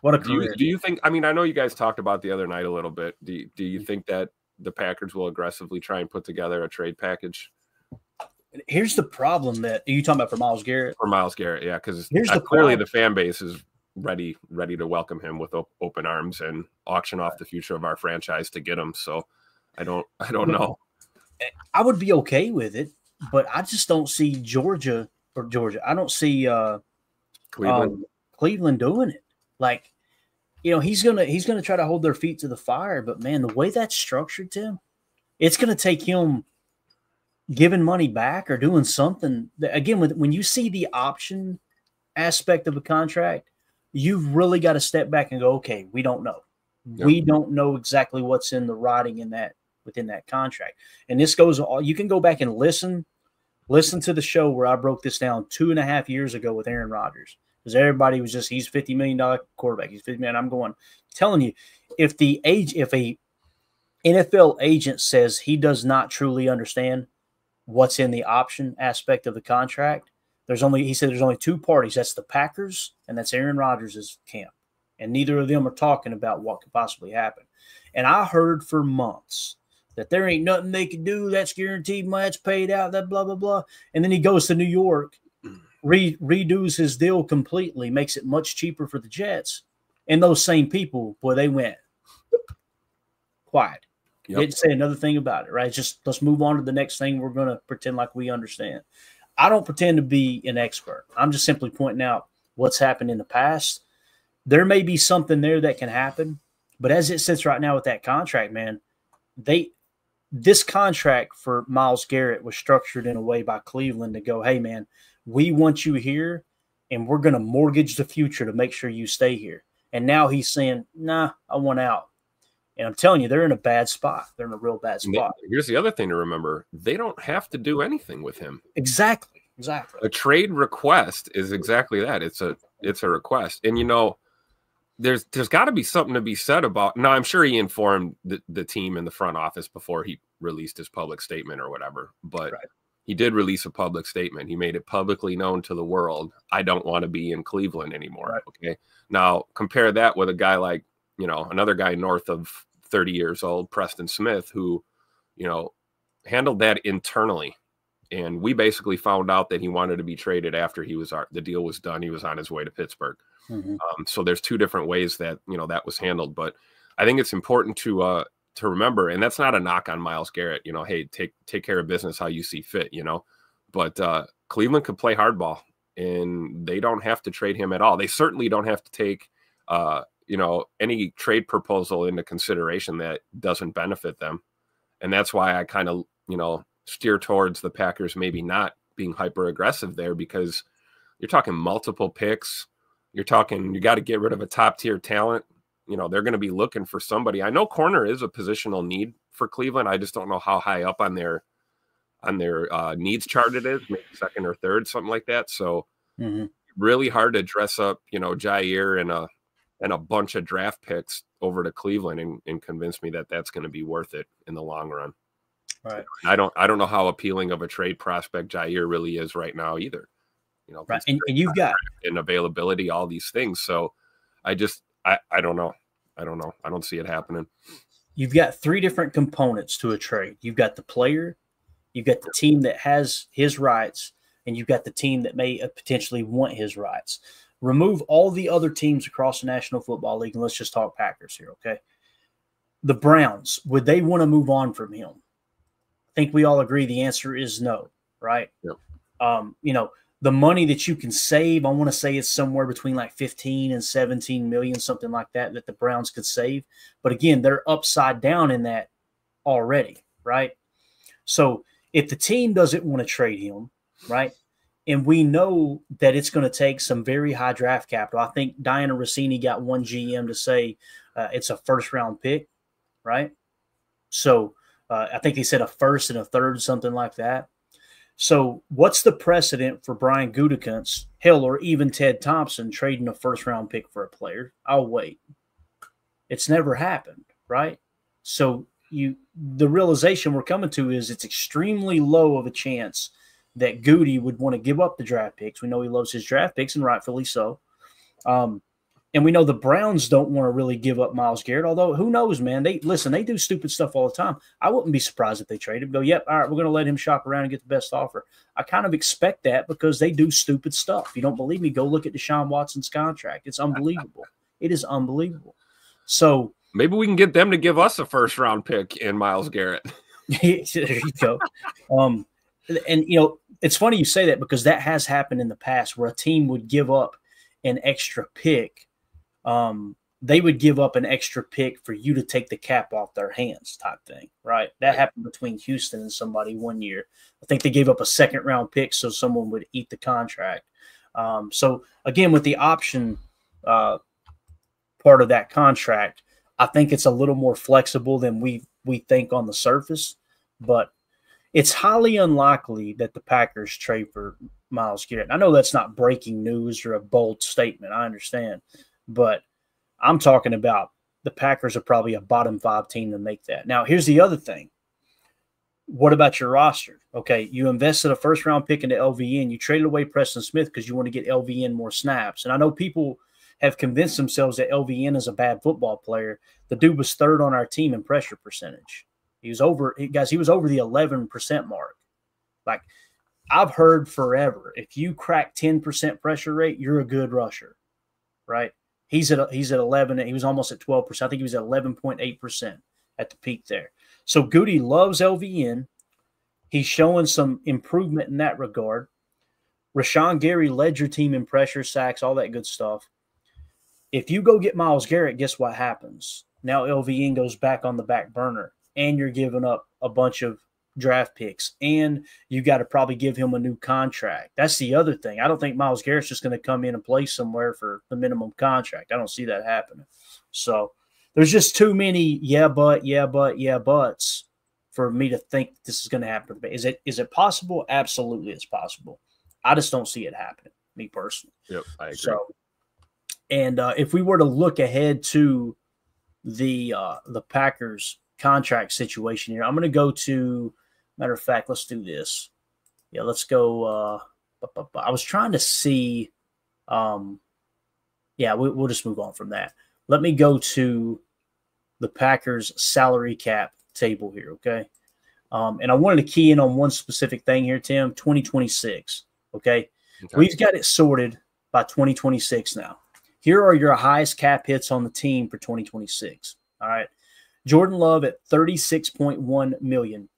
What a career. Do you think, I mean, I know you guys talked about the other night a little bit. Do you think that the Packers will aggressively try and put together a trade package? Here's the problem that are you talking about for Myles Garrett? For Myles Garrett, yeah, because problem. clearly the fan base is ready to welcome him with open arms and auction off the future of our franchise to get him. So I don't know. I would be okay with it, but I just don't see Georgia. I don't see Cleveland doing it. Like, you know, he's gonna try to hold their feet to the fire. But man, the way that's structured, Tim, it's gonna take him giving money back or doing something. Again, when you see the option aspect of a contract, you've really got to step back and go, okay, we don't know. Yep. We don't know exactly what's in the writing within that contract. And this goes all, you can go back and listen to the show where I broke this down 2.5 years ago with Aaron Rodgers. Because everybody was just, he's $50 million quarterback. He's $50 million. I'm telling you, if a NFL agent says he does not truly understand what's in the option aspect of the contract, he said there's only 2 parties. That's the Packers and that's Aaron Rodgers' camp. And neither of them are talking about what could possibly happen. And I heard for months that there ain't nothing they can do. That's guaranteed. That's paid out. That blah, blah, blah. And then he goes to New York, redoes his deal completely, makes it much cheaper for the Jets. And those same people, boy, they went quiet. Yep. Didn't say another thing about it, right? Just let's move on to the next thing. We're going to pretend like we understand. I don't pretend to be an expert. I'm just simply pointing out what's happened in the past. There may be something there that can happen, but as it sits right now with that contract, man, this contract for Myles Garrett was structured in a way by Cleveland to go, hey, man, we want you here, and we're going to mortgage the future to make sure you stay here. And now he's saying, nah, I want out. And I'm telling you, they're in a bad spot. They're in a real bad spot. Here's the other thing to remember. They don't have to do anything with him. Exactly. A trade request is exactly that. It's a request. And, you know, there's got to be something to be said about. Now, I'm sure he informed the team in the front office before he released his public statement or whatever, but he did release a public statement. He made it publicly known to the world, I don't want to be in Cleveland anymore. Right. Okay. Now compare that with a guy like, another guy north of 30 years old, Preston Smith, who, handled that internally. And we basically found out that he wanted to be traded after the deal was done. He was on his way to Pittsburgh. Mm-hmm. So there's two different ways that, that was handled. But I think it's important to remember, and that's not a knock on Myles Garrett, hey, take care of business how you see fit, but Cleveland could play hardball and they don't have to trade him at all. They certainly don't have to take, any trade proposal into consideration that doesn't benefit them. And that's why I kind of, steer towards the Packers maybe not being hyper aggressive there, because you're talking multiple picks. You're talking, you got to get rid of a top tier talent. They're going to be looking for somebody. I know corner is a positional need for Cleveland. I just don't know how high up on their needs chart it is, maybe second or third, something like that. So really hard to dress up, Jair and a bunch of draft picks over to Cleveland and convince me that that's going to be worth it in the long run. Right. I don't know how appealing of a trade prospect Jair really is right now either. Right. And you've got in availability, all these things. So I don't know. I don't see it happening. You've got three different components to a trade. You've got the player, you've got the team that has his rights, and you've got the team that may potentially want his rights. Remove all the other teams across the National Football League, and let's just talk Packers here, okay? The Browns, would they want to move on from him? I think we all agree the answer is no, right? Yep. The money that you can save, I want to say it's somewhere between like 15 and 17 million, something like that the Browns could save. But again, they're upside down in that already, right? So if the team doesn't want to trade him, right, and we know that it's going to take some very high draft capital. I think Diana Rossini got one GM to say it's a first-round pick, right? So I think they said a first and a third, something like that. So what's the precedent for Brian Gutekunst, hell, or even Ted Thompson trading a first-round pick for a player? I'll wait. It's never happened, right? So the realization we're coming to is it's extremely low of a chance that Goody would want to give up the draft picks. We know he loves his draft picks, and rightfully so. And we know the Browns don't want to really give up Myles Garrett, although who knows, man. They do stupid stuff all the time. I wouldn't be surprised if they trade him. Go, yep, all right, we're going to let him shop around and get the best offer. I kind of expect that because they do stupid stuff. If you don't believe me, go look at Deshaun Watson's contract. It's unbelievable. It is unbelievable. So maybe we can get them to give us a first-round pick in Myles Garrett. There you go. And, it's funny you say that because that has happened in the past where a team would give up an extra pick. They would give up an extra pick for you to take the cap off their hands type thing, right? That happened between Houston and somebody one year. I think they gave up a second-round pick so someone would eat the contract. So, again, with the option part of that contract, I think it's a little more flexible than we think on the surface, but it's highly unlikely that the Packers trade for Myles Garrett. I know that's not breaking news or a bold statement. I understand. But I'm talking about the Packers are probably a bottom 5 team to make that. Now, here's the other thing. What about your roster? Okay, you invested a first-round pick into LVN. You traded away Preston Smith because you want to get LVN more snaps. And I know people have convinced themselves that LVN is a bad football player. The dude was third on our team in pressure percentage. He was over the 11% mark. Like, I've heard forever, if you crack 10% pressure rate, you're a good rusher, right? He's at 11. He was almost at 12%. I think he was at 11.8% at the peak there. So Goody loves LVN. He's showing some improvement in that regard. Rashawn Gary led your team in pressure, sacks, all that good stuff. If you go get Myles Garrett, guess what happens? Now LVN goes back on the back burner, and you're giving up a bunch of draft picks, and you got to probably give him a new contract. That's the other thing. I don't think Myles Garrett's just going to come in and play somewhere for the minimum contract. I don't see that happening. So there's just too many buts for me to think this is going to happen. Is it possible? Absolutely, it's possible. I just don't see it happening, me personally. Yep, I agree. So And if we were to look ahead to the Packers contract situation here, I'm going to go to, matter of fact, let's do this. Yeah, let's go. I was trying to see. Yeah, we'll just move on from that. Let me go to the Packers salary cap table here, okay? And I wanted to key in on one specific thing here, Tim, 2026, okay? We've got it sorted by 2026 now. Here are your highest cap hits on the team for 2026, all right? Jordan Love at $36.1 million.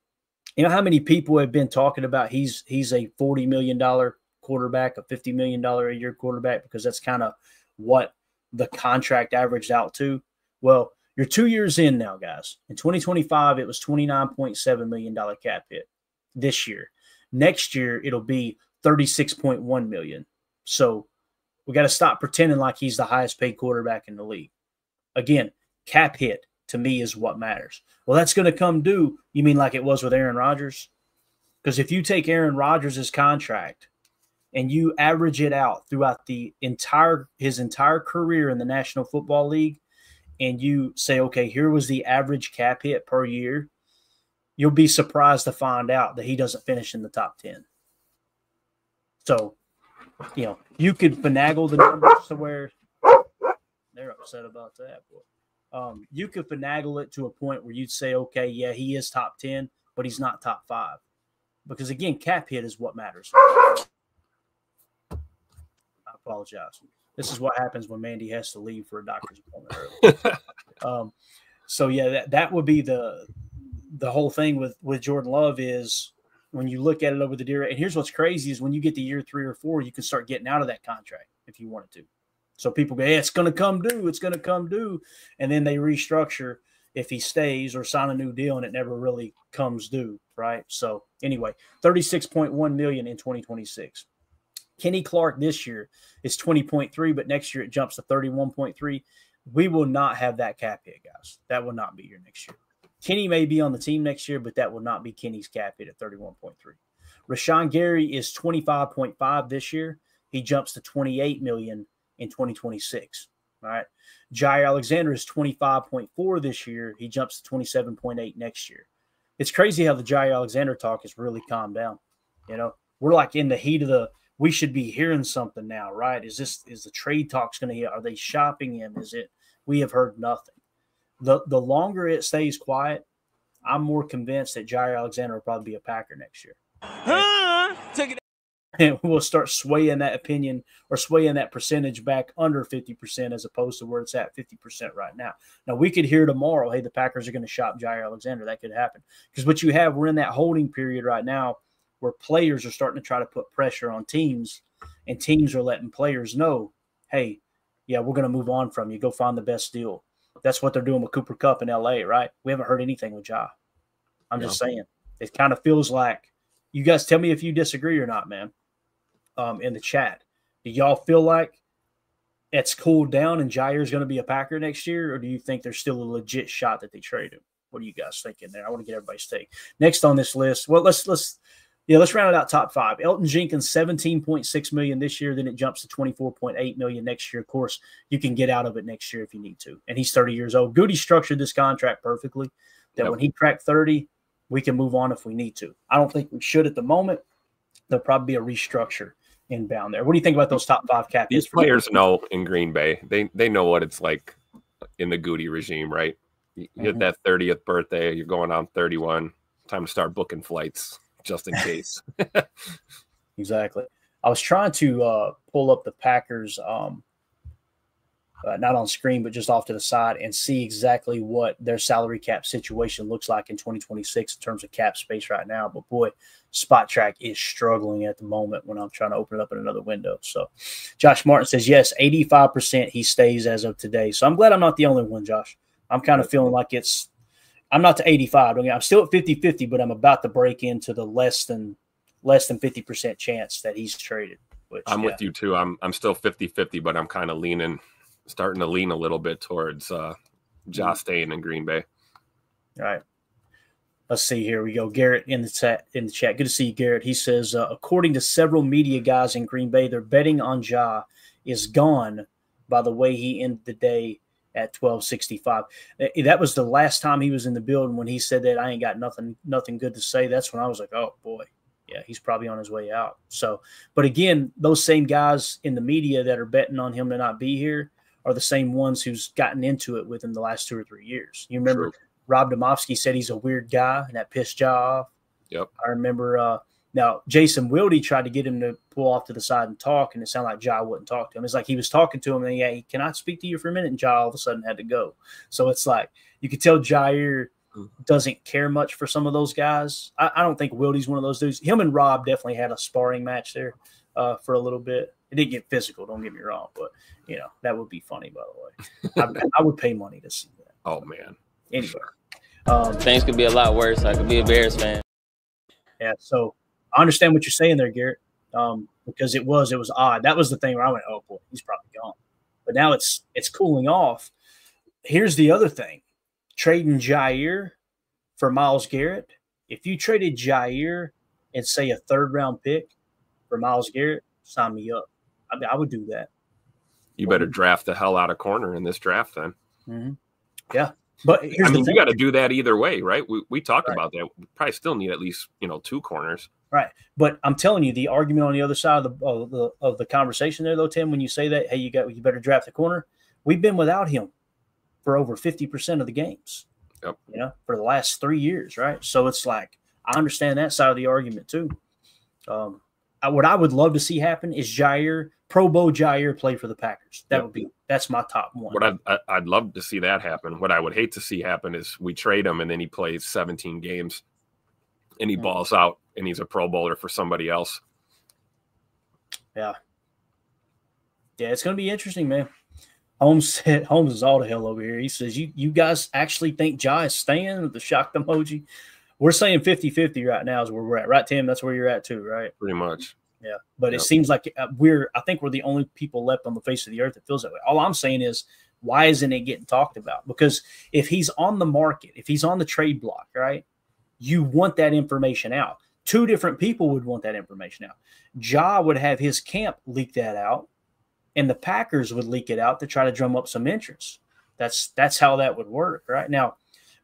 You know how many people have been talking about he's a $40 million quarterback, a $50 million a year quarterback, because that's kind of what the contract averaged out to? Well, you're 2 years in now, guys. In 2025, it was $29.7 million cap hit this year. Next year, it'll be $36.1 million. So we got to stop pretending like he's the highest paid quarterback in the league. Again, cap hit to me is what matters. Well, that's going to come due. You mean like it was with Aaron Rodgers? Because if you take Aaron Rodgers' contract and you average it out throughout his entire career in the National Football League, and you say, okay, here was the average cap hit per year, you'll be surprised to find out that he doesn't finish in the top 10. So, you know, you could finagle the numbers to where they're upset about that. You could finagle it to a point where you'd say, okay, yeah, he is top 10, but he's not top 5. Because, again, cap hit is what matters. I apologize. This is what happens when Mandy has to leave for a doctor's appointment early. So, yeah, that would be the whole thing with Jordan Love is when you look at it over the year. And here's what's crazy is when you get to year 3 or 4, you can start getting out of that contract if you wanted to. So people go, hey, it's going to come due. It's going to come due. And then they restructure if he stays or sign a new deal, and it never really comes due, right? So anyway, $36.1 million in 2026. Kenny Clark this year is 20.3, but next year it jumps to 31.3. We will not have that cap hit, guys. That will not be here next year. Kenny may be on the team next year, but that will not be Kenny's cap hit at 31.3. Rashawn Gary is 25.5 this year. He jumps to 28 million in 2026. All right. Jair Alexander is 25.4 this year. He jumps to 27.8 next year. It's crazy how the Jair Alexander talk has really calmed down. You know, we're like in the heat of we should be hearing something now, right? Is the trade talks going to hit? Are they shopping him? We have heard nothing. The longer it stays quiet, I'm more convinced that Jair Alexander will probably be a Packer next year. And we'll start swaying that opinion or swaying that percentage back under 50% as opposed to where it's at 50% right now. Now, we could hear tomorrow, hey, the Packers are going to shop Jair Alexander. That could happen. Because what you have, we're in that holding period right now where players are starting to try to put pressure on teams, and teams are letting players know, hey, yeah, we're going to move on from you. Go find the best deal. That's what they're doing with Cooper Kupp in L.A., right? We haven't heard anything with Ja. I'm just saying. It kind of feels like – you guys tell me if you disagree or not, man, in the chat. Do y'all feel like it's cooled down and Jair's going to be a Packer next year, or do you think there's still a legit shot that they trade him? What are you guys thinking there? I want to get everybody's take. Next on this list, well, let's round it out top 5. Elton Jenkins, $17.6 million this year. Then it jumps to $24.8 million next year. Of course, you can get out of it next year if you need to. And he's 30 years old. Goody structured this contract perfectly that when he cracked 30, we can move on if we need to. I don't think we should at the moment. There'll probably be a restructure inbound there. What do you think about those top 5 cap hits? These players know in Green Bay. They know what it's like in the Goody regime, right? You hit that 30th birthday, you're going on 31. Time to start booking flights just in case. Exactly. I was trying to pull up the Packers, not on screen, but just off to the side and see exactly what their salary cap situation looks like in 2026 in terms of cap space right now. But boy, Spot Track is struggling at the moment when I'm trying to open it up in another window. So Josh Martin says, yes, 85% he stays as of today. So I'm glad I'm not the only one, Josh. I'm kind of feeling like I'm not to 85. I'm still at 50-50, but I'm about to break into the less than 50% chance that he's traded. Which, I'm with you too. I'm still 50-50, but I'm kind of starting to lean a little bit towards Ja staying in Green Bay. All right. Let's see. Here we go. Garrett in the chat. Good to see you, Garrett. He says, according to several media guys in Green Bay, their betting on Ja is gone by the way he ended the day at 12:65. That was the last time he was in the building when he said that I ain't got nothing good to say. That's when I was like, oh boy, yeah, he's probably on his way out. So, but again, those same guys in the media that are betting on him to not be here are the same ones who's gotten into it within the last 2 or 3 years. You remember Rob Domofsky said he's a weird guy, and that pissed Ja off. Yep. I remember now Jason Wilde tried to get him to pull off to the side and talk, and it sounded like Ja wouldn't talk to him. It's like he was talking to him, and yeah, can I speak to you for a minute? And Ja all of a sudden had to go. So it's like you could tell Jair doesn't care much for some of those guys. I don't think Wilde's one of those dudes. Him and Rob definitely had a sparring match there for a little bit. It didn't get physical, don't get me wrong, but that would be funny, by the way. I would pay money to see that. Oh man. Anyway. Things could be a lot worse. I could be a Bears fan. Yeah, so I understand what you're saying there, Garrett, because it was odd. That was the thing where I went, oh boy, he's probably gone. But now it's cooling off. Here's the other thing: trading Jair for Myles Garrett. If you traded Jair and say a 3rd round pick for Myles Garrett, sign me up. I would do that. You better draft the hell out of corner in this draft, then. Mm-hmm. Yeah. But here's I mean, you got to do that either way, right? We talked about that. We probably still need at least 2 corners, right? But I'm telling you, the argument on the other side of the conversation there, though, Tim, when you say that, hey, you better draft the corner. We've been without him for over 50% of the games. Yep. For the last 3 years, right? So it's like I understand that side of the argument too. What I would love to see happen is Pro Bowl Jair play for the Packers. That's my top one. What I'd love to see that happen. What I would hate to see happen is we trade him and then he plays 17 games and he balls out and he's a Pro Bowler for somebody else. Yeah. Yeah, it's going to be interesting, man. Holmes is all the hell over here. He says, you guys actually think Ja is staying with the shocked emoji? We're saying 50-50 right now is where we're at. Right, Tim? That's where you're at too, right? Pretty much. Yeah, but it seems like I think we're the only people left on the face of the earth that feels that way. All I'm saying is, why isn't it getting talked about? Because if he's on the market, if he's on the trade block, right, you want that information out. 2 different people would want that information out. Ja would have his camp leak that out, and the Packers would leak it out to try to drum up some interest. That's how that would work, right? Now,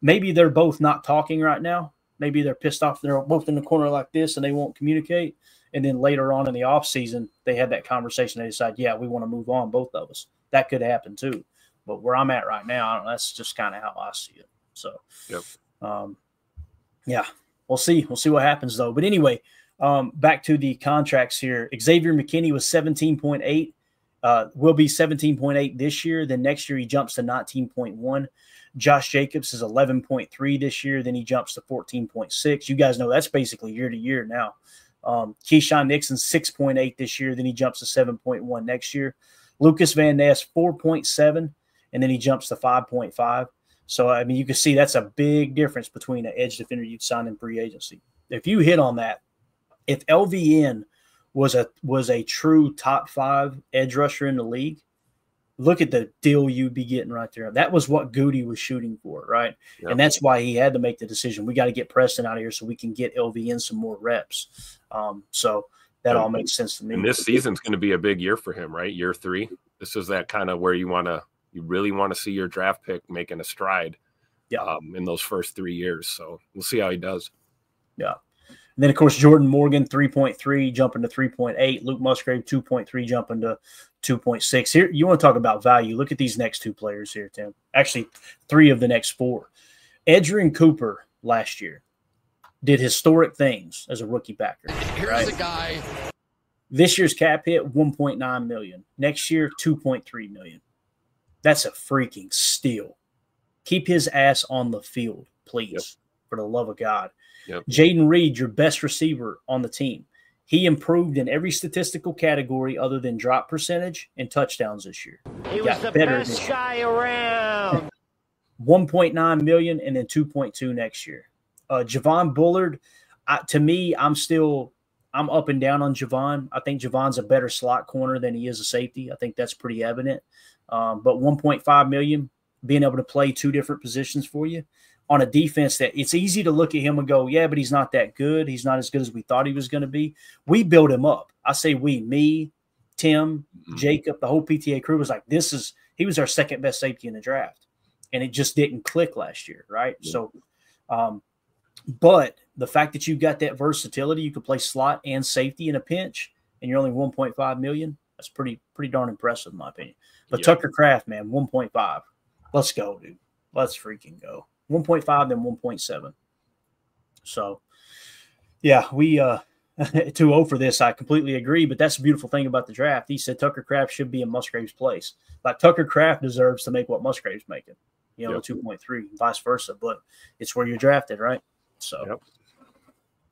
maybe they're both not talking right now. Maybe they're pissed off. They're both in the corner like this, and they won't communicate. And then later on in the offseason, they had that conversation. They decide, yeah, we want to move on, both of us. That could happen too. But where I'm at right now, that's just kind of how I see it. So, yeah, we'll see. We'll see what happens, though. But anyway, back to the contracts here. Xavier McKinney was 17.8. Will be 17.8 this year. Then next year he jumps to 19.1. Josh Jacobs is 11.3 this year. Then he jumps to 14.6. You guys know that's basically year to year now. Keyshawn Nixon 6.8 this year, then he jumps to 7.1 next year. Lucas Van Ness 4.7, and then he jumps to 5.5. So I mean, you can see that's a big difference between an edge defender you'd sign in free agency. If you hit on that, if LVN was a true top 5 edge rusher in the league, look at the deal you'd be getting right there. That was what Goody was shooting for, right? Yep. And that's why he had to make the decision. We got to get Preston out of here so we can get LVN some more reps. So that all makes sense to me. And this season's going to be a big year for him, right? Year 3. This is that kind of where you really want to see your draft pick making a stride in those first 3 years. So we'll see how he does. Yeah. And then, of course, Jordan Morgan, 3.3, jumping to 3.8. Luke Musgrave, 2.3, jumping to 2.6. Here, you want to talk about value. Look at these next 2 players here, Tim. Actually, 3 of the next 4. Edgerrin Cooper last year did historic things as a rookie backer. Here's a guy. This year's cap hit, $1.9 million. Next year, $2.3 million. That's a freaking steal. Keep his ass on the field, please, for the love of God. Yep. Jaden Reed, your best receiver on the team. He improved in every statistical category other than drop percentage and touchdowns this year. He was the best guy around. 1.9 million and then 2.2 next year. Javon Bullard, to me, I'm up and down on Javon. I think Javon's a better slot corner than he is a safety. I think that's pretty evident. But 1.5 million, being able to play 2 different positions for you on a defense that it's easy to look at him and go, yeah, but he's not that good. He's not as good as we thought he was going to be. We build him up. I say we, me, Tim, Jacob, the whole PTA crew was like, he was our second best safety in the draft. And it just didn't click last year, right? Yeah. So, but the fact that you got that versatility, you could play slot and safety in a pinch, and you're only 1.5 million. That's pretty darn impressive, in my opinion. But Tucker Kraft, man, 1.5. Let's go, dude. Let's freaking go. 1.5, then 1.7. So, yeah, we 2-0 for this. I completely agree, but that's the beautiful thing about the draft. He said Tucker Kraft should be in Musgrave's place. Like, Tucker Kraft deserves to make what Musgrave's making, the 2.3, vice versa. But it's where you're drafted, right? So,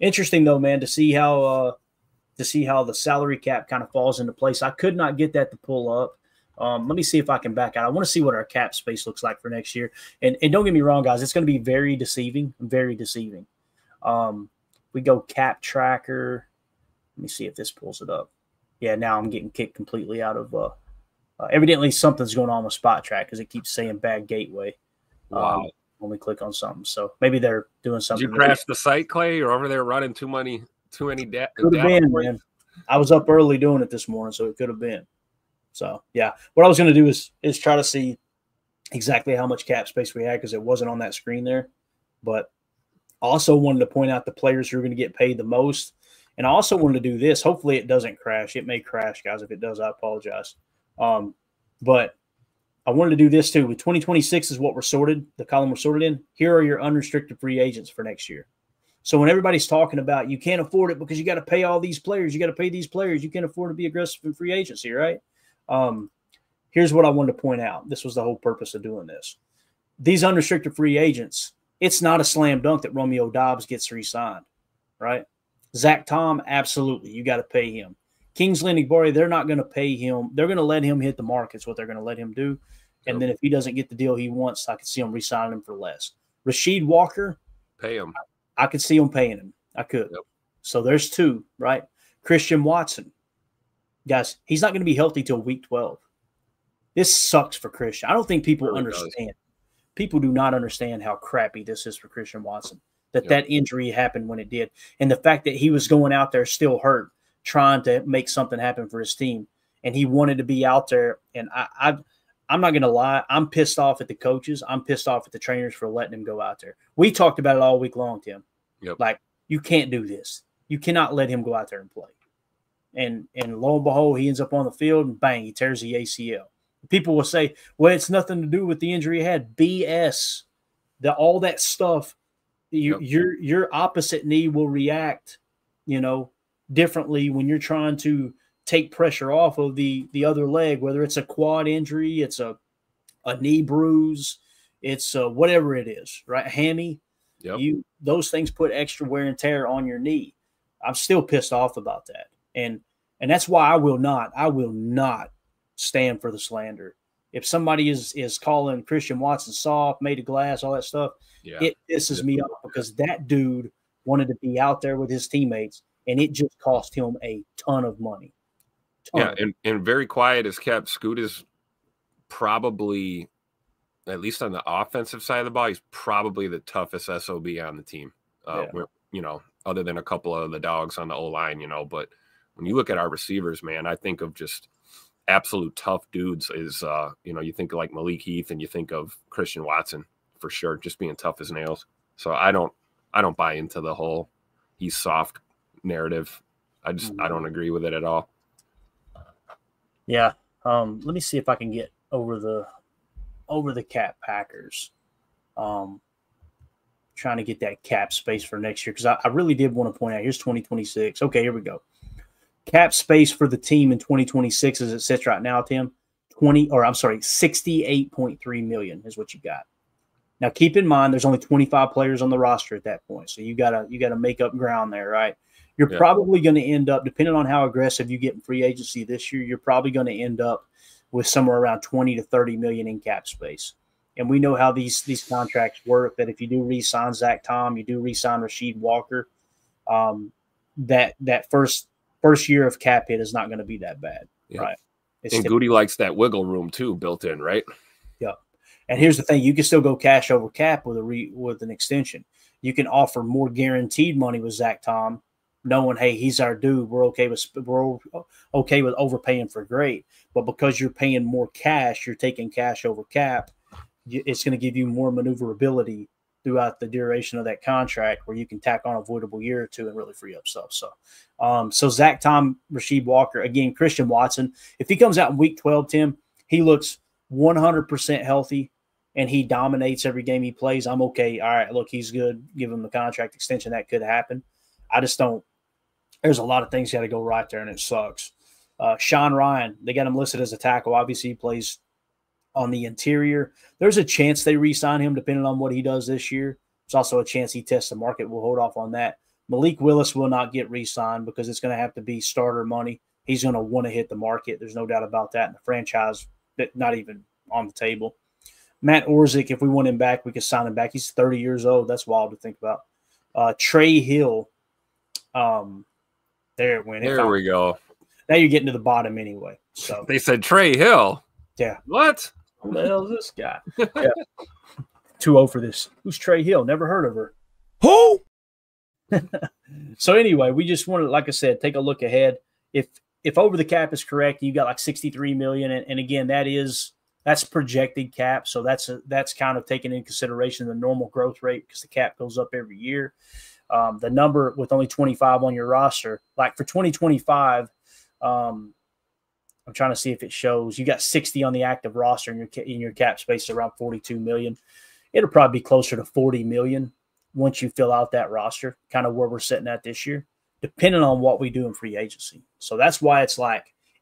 interesting though, man, to see how the salary cap kind of falls into place. I could not get that to pull up. Let me see if I can back out. I want to see what our cap space looks like for next year. And don't get me wrong, guys, it's going to be very deceiving, very deceiving. We go cap tracker. Let me see if this pulls it up. Yeah, now I'm getting kicked completely out of evidently something's going on with Spot Track because it keeps saying bad gateway. Wow. When we click on something. So maybe they're doing something. Did you crash the site, Clay? You're over there running too many data. Could have been, man. I was up early doing it this morning, so it could have been. So, yeah. What I was going to do is try to see exactly how much cap space we had because it wasn't on that screen there. But I also wanted to point out the players who are going to get paid the most. And I also wanted to do this. Hopefully it doesn't crash. It may crash, guys. If it does, I apologize. But I wanted to do this too. With 2026 is what we're sorted, the column we're sorted in. Here are your unrestricted free agents for next year. So when everybody's talking about you can't afford it because you got to pay all these players, you got to pay these players, you can't afford to be aggressive in free agency, right? Here's what I wanted to point out. This was the whole purpose of doing this. These unrestricted free agents, it's not a slam dunk that Romeo Doubs gets re-signed, right? Zach Tom, absolutely. You got to pay him. Kingsley Enagbare, they're not going to pay him. They're going to let him hit the markets, what they're going to let him do. And then if he doesn't get the deal he wants, I could see him re-signing him for less. Rasheed Walker, pay him. I could see him paying him. I could. Yep. So there's two, right? Christian Watson. Guys, he's not going to be healthy till week 12. This sucks for Christian. I don't think people understand. People do not understand how crappy this is for Christian Watson, that injury happened when it did. And the fact that he was going out there still hurt, trying to make something happen for his team. And he wanted to be out there. And I'm not going to lie. I'm pissed off at the coaches. I'm pissed off at the trainers for letting him go out there. We talked about it all week long, Tim. Yep. Like, you can't do this. You cannot let him go out there and play. And lo and behold, he ends up on the field and bang, he tears the ACL. People will say, well, it's nothing to do with the injury he had. BS. All that stuff, your opposite knee will react, differently when you're trying to take pressure off of the other leg, whether it's a quad injury, it's a knee bruise, it's whatever it is, right? Hammy. Yep. Those things put extra wear and tear on your knee. I'm still pissed off about that. And that's why I will not stand for the slander. If somebody is calling Christian Watson soft, made of glass, all that stuff, it pisses me off because that dude wanted to be out there with his teammates, and it just cost him a ton of money. And very quiet as kept. Scoot is probably, at least on the offensive side of the ball, he's probably the toughest SOB on the team. Other than a couple of the dogs on the O-line, but when you look at our receivers, man, I think of just absolute tough dudes is, you think of like Malik Heath and you think of Christian Watson for sure, just being tough as nails. So I don't buy into the whole he's soft narrative. I don't agree with it at all. Yeah. Let me see if I can get over the cap Packers. Trying to get that cap space for next year because I really did want to point out, here's 2026. Okay, here we go. Cap space for the team in 2026 as it sits right now, Tim, 68.3 million is what you got. Now keep in mind there's only 25 players on the roster at that point. So you gotta make up ground there, right? You're probably going to end up, depending on how aggressive you get in free agency this year, you're probably going to end up with somewhere around 20 to 30 million in cap space. And we know how these contracts work, that if you do re-sign Zach Tom, you do re-sign Rasheed Walker, that first year of cap hit is not going to be that bad, right? And Goody likes that wiggle room too built in, right? Yeah. And here's the thing. You can still go cash over cap with an extension. You can offer more guaranteed money with Zach Tom knowing, hey, he's our dude. We're okay with overpaying for great. But because you're paying more cash, you're taking cash over cap. It's going to give you more maneuverability throughout the duration of that contract, where you can tack on a voidable year or two and really free up stuff. So Zach Tom, Rasheed Walker, again, Christian Watson. If he comes out in week 12, Tim, he looks 100% healthy and he dominates every game he plays, I'm okay. All right, look, he's good. Give him the contract extension. That could happen. I just don't. There's a lot of things got to go right there, and it sucks. Sean Ryan, they got him listed as a tackle. Obviously, he plays on the interior. There's a chance they re-sign him depending on what he does this year. There's also a chance he tests the market. We'll hold off on that. Malik Willis will not get re-signed because it's going to have to be starter money. He's going to want to hit the market. There's no doubt about that. And the franchise, not even on the table. Matt Orzik, if we want him back, we could sign him back. He's 30 years old. That's wild to think about. Trey Hill. There it went. There we go. Now you're getting to the bottom anyway. So they said Trey Hill. Yeah. What? Who the hell is this guy? Yeah. 2-0 for this. Who's Trey Hill? Never heard of her. Who? So anyway, we just wanted, like I said, take a look ahead. If over the cap is correct, you got like $63 million, and again, that's projected cap, so that's kind of taken into consideration the normal growth rate because the cap goes up every year. The number with only 25 on your roster, like for 2025, I'm trying to see if it shows. You got 60 on the active roster in your cap space around 42 million. It'll probably be closer to 40 million once you fill out that roster, kind of where we're sitting at this year, depending on what we do in free agency. So that's why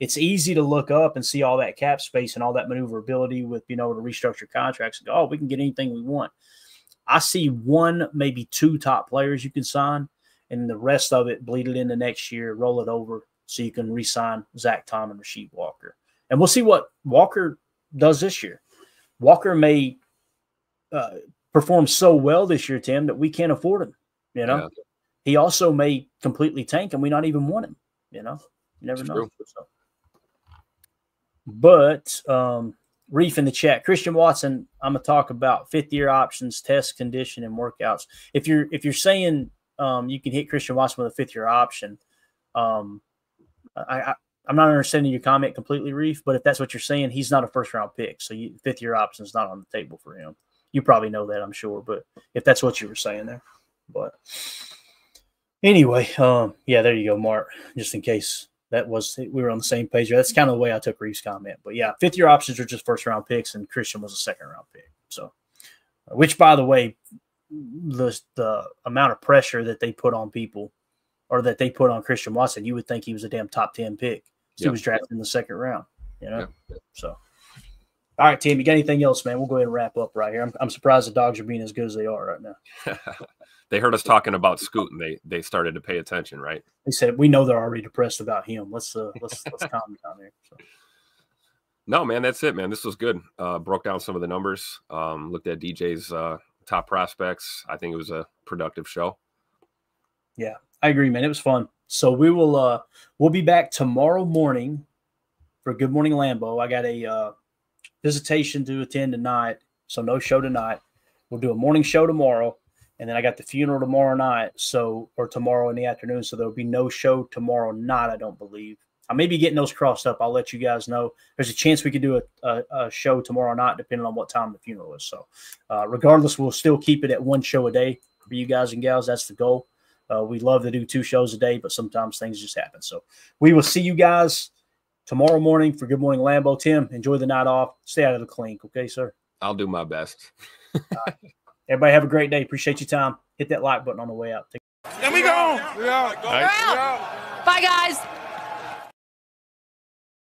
it's easy to look up and see all that cap space and all that maneuverability with being able to restructure contracts and go, oh, we can get anything we want. I see one, maybe two top players you can sign, and the rest of it bleed it into next year, roll it over so you can re-sign Zach Tom and Rasheed Walker. And we'll see what Walker does this year. Walker may perform so well this year, Tim, that we can't afford him. Yeah. He also may completely tank and we not even want him. You never know. So. But Reef in the chat, Christian Watson, I'm gonna talk about fifth-year options, test, condition, and workouts. If you're saying you can hit Christian Watson with a fifth-year option, I'm not understanding your comment completely, Reef. But if that's what you're saying, he's not a first-round pick, so fifth-year option is not on the table for him. You probably know that, I'm sure. But if that's what you were saying there, but anyway, yeah, there you go, Mark. Just in case. We were on the same page. That's kind of the way I took Reeves' comment. But yeah, fifth-year options are just first-round picks, and Christian was a second-round pick. So, which, by the way, the amount of pressure that they put on people, or that they put on Christian Watson, you would think he was a damn top 10 pick. He was drafted in the second round. So, all right, Tim, you got anything else, man? We'll go ahead and wrap up right here. I'm surprised the Dogs are being as good as they are right now. They heard us talking about Scoot, and they started to pay attention, right? They said, we know they're already depressed about him. Let's calm down here. So. No, man, that's it, man. This was good. Broke down some of the numbers. Looked at DJ's top prospects. I think it was a productive show. Yeah, I agree, man. It was fun. So we'll be back tomorrow morning for Good Morning Lambeau. I got a visitation to attend tonight, so no show tonight. We'll do a morning show tomorrow. And then I got the funeral tomorrow night, or tomorrow in the afternoon. So there'll be no show tomorrow night, I don't believe. I may be getting those crossed up. I'll let you guys know. There's a chance we could do a show tomorrow night, depending on what time the funeral is. So regardless, we'll still keep it at one show a day for you guys and gals. That's the goal. We love to do 2 shows a day, but sometimes things just happen. So we will see you guys tomorrow morning for Good Morning Lambeau. Tim, enjoy the night off. Stay out of the clink. Okay, sir? I'll do my best. Everybody have a great day. Appreciate your time. Hit that like button on the way out. There we go. We out. Bye, guys.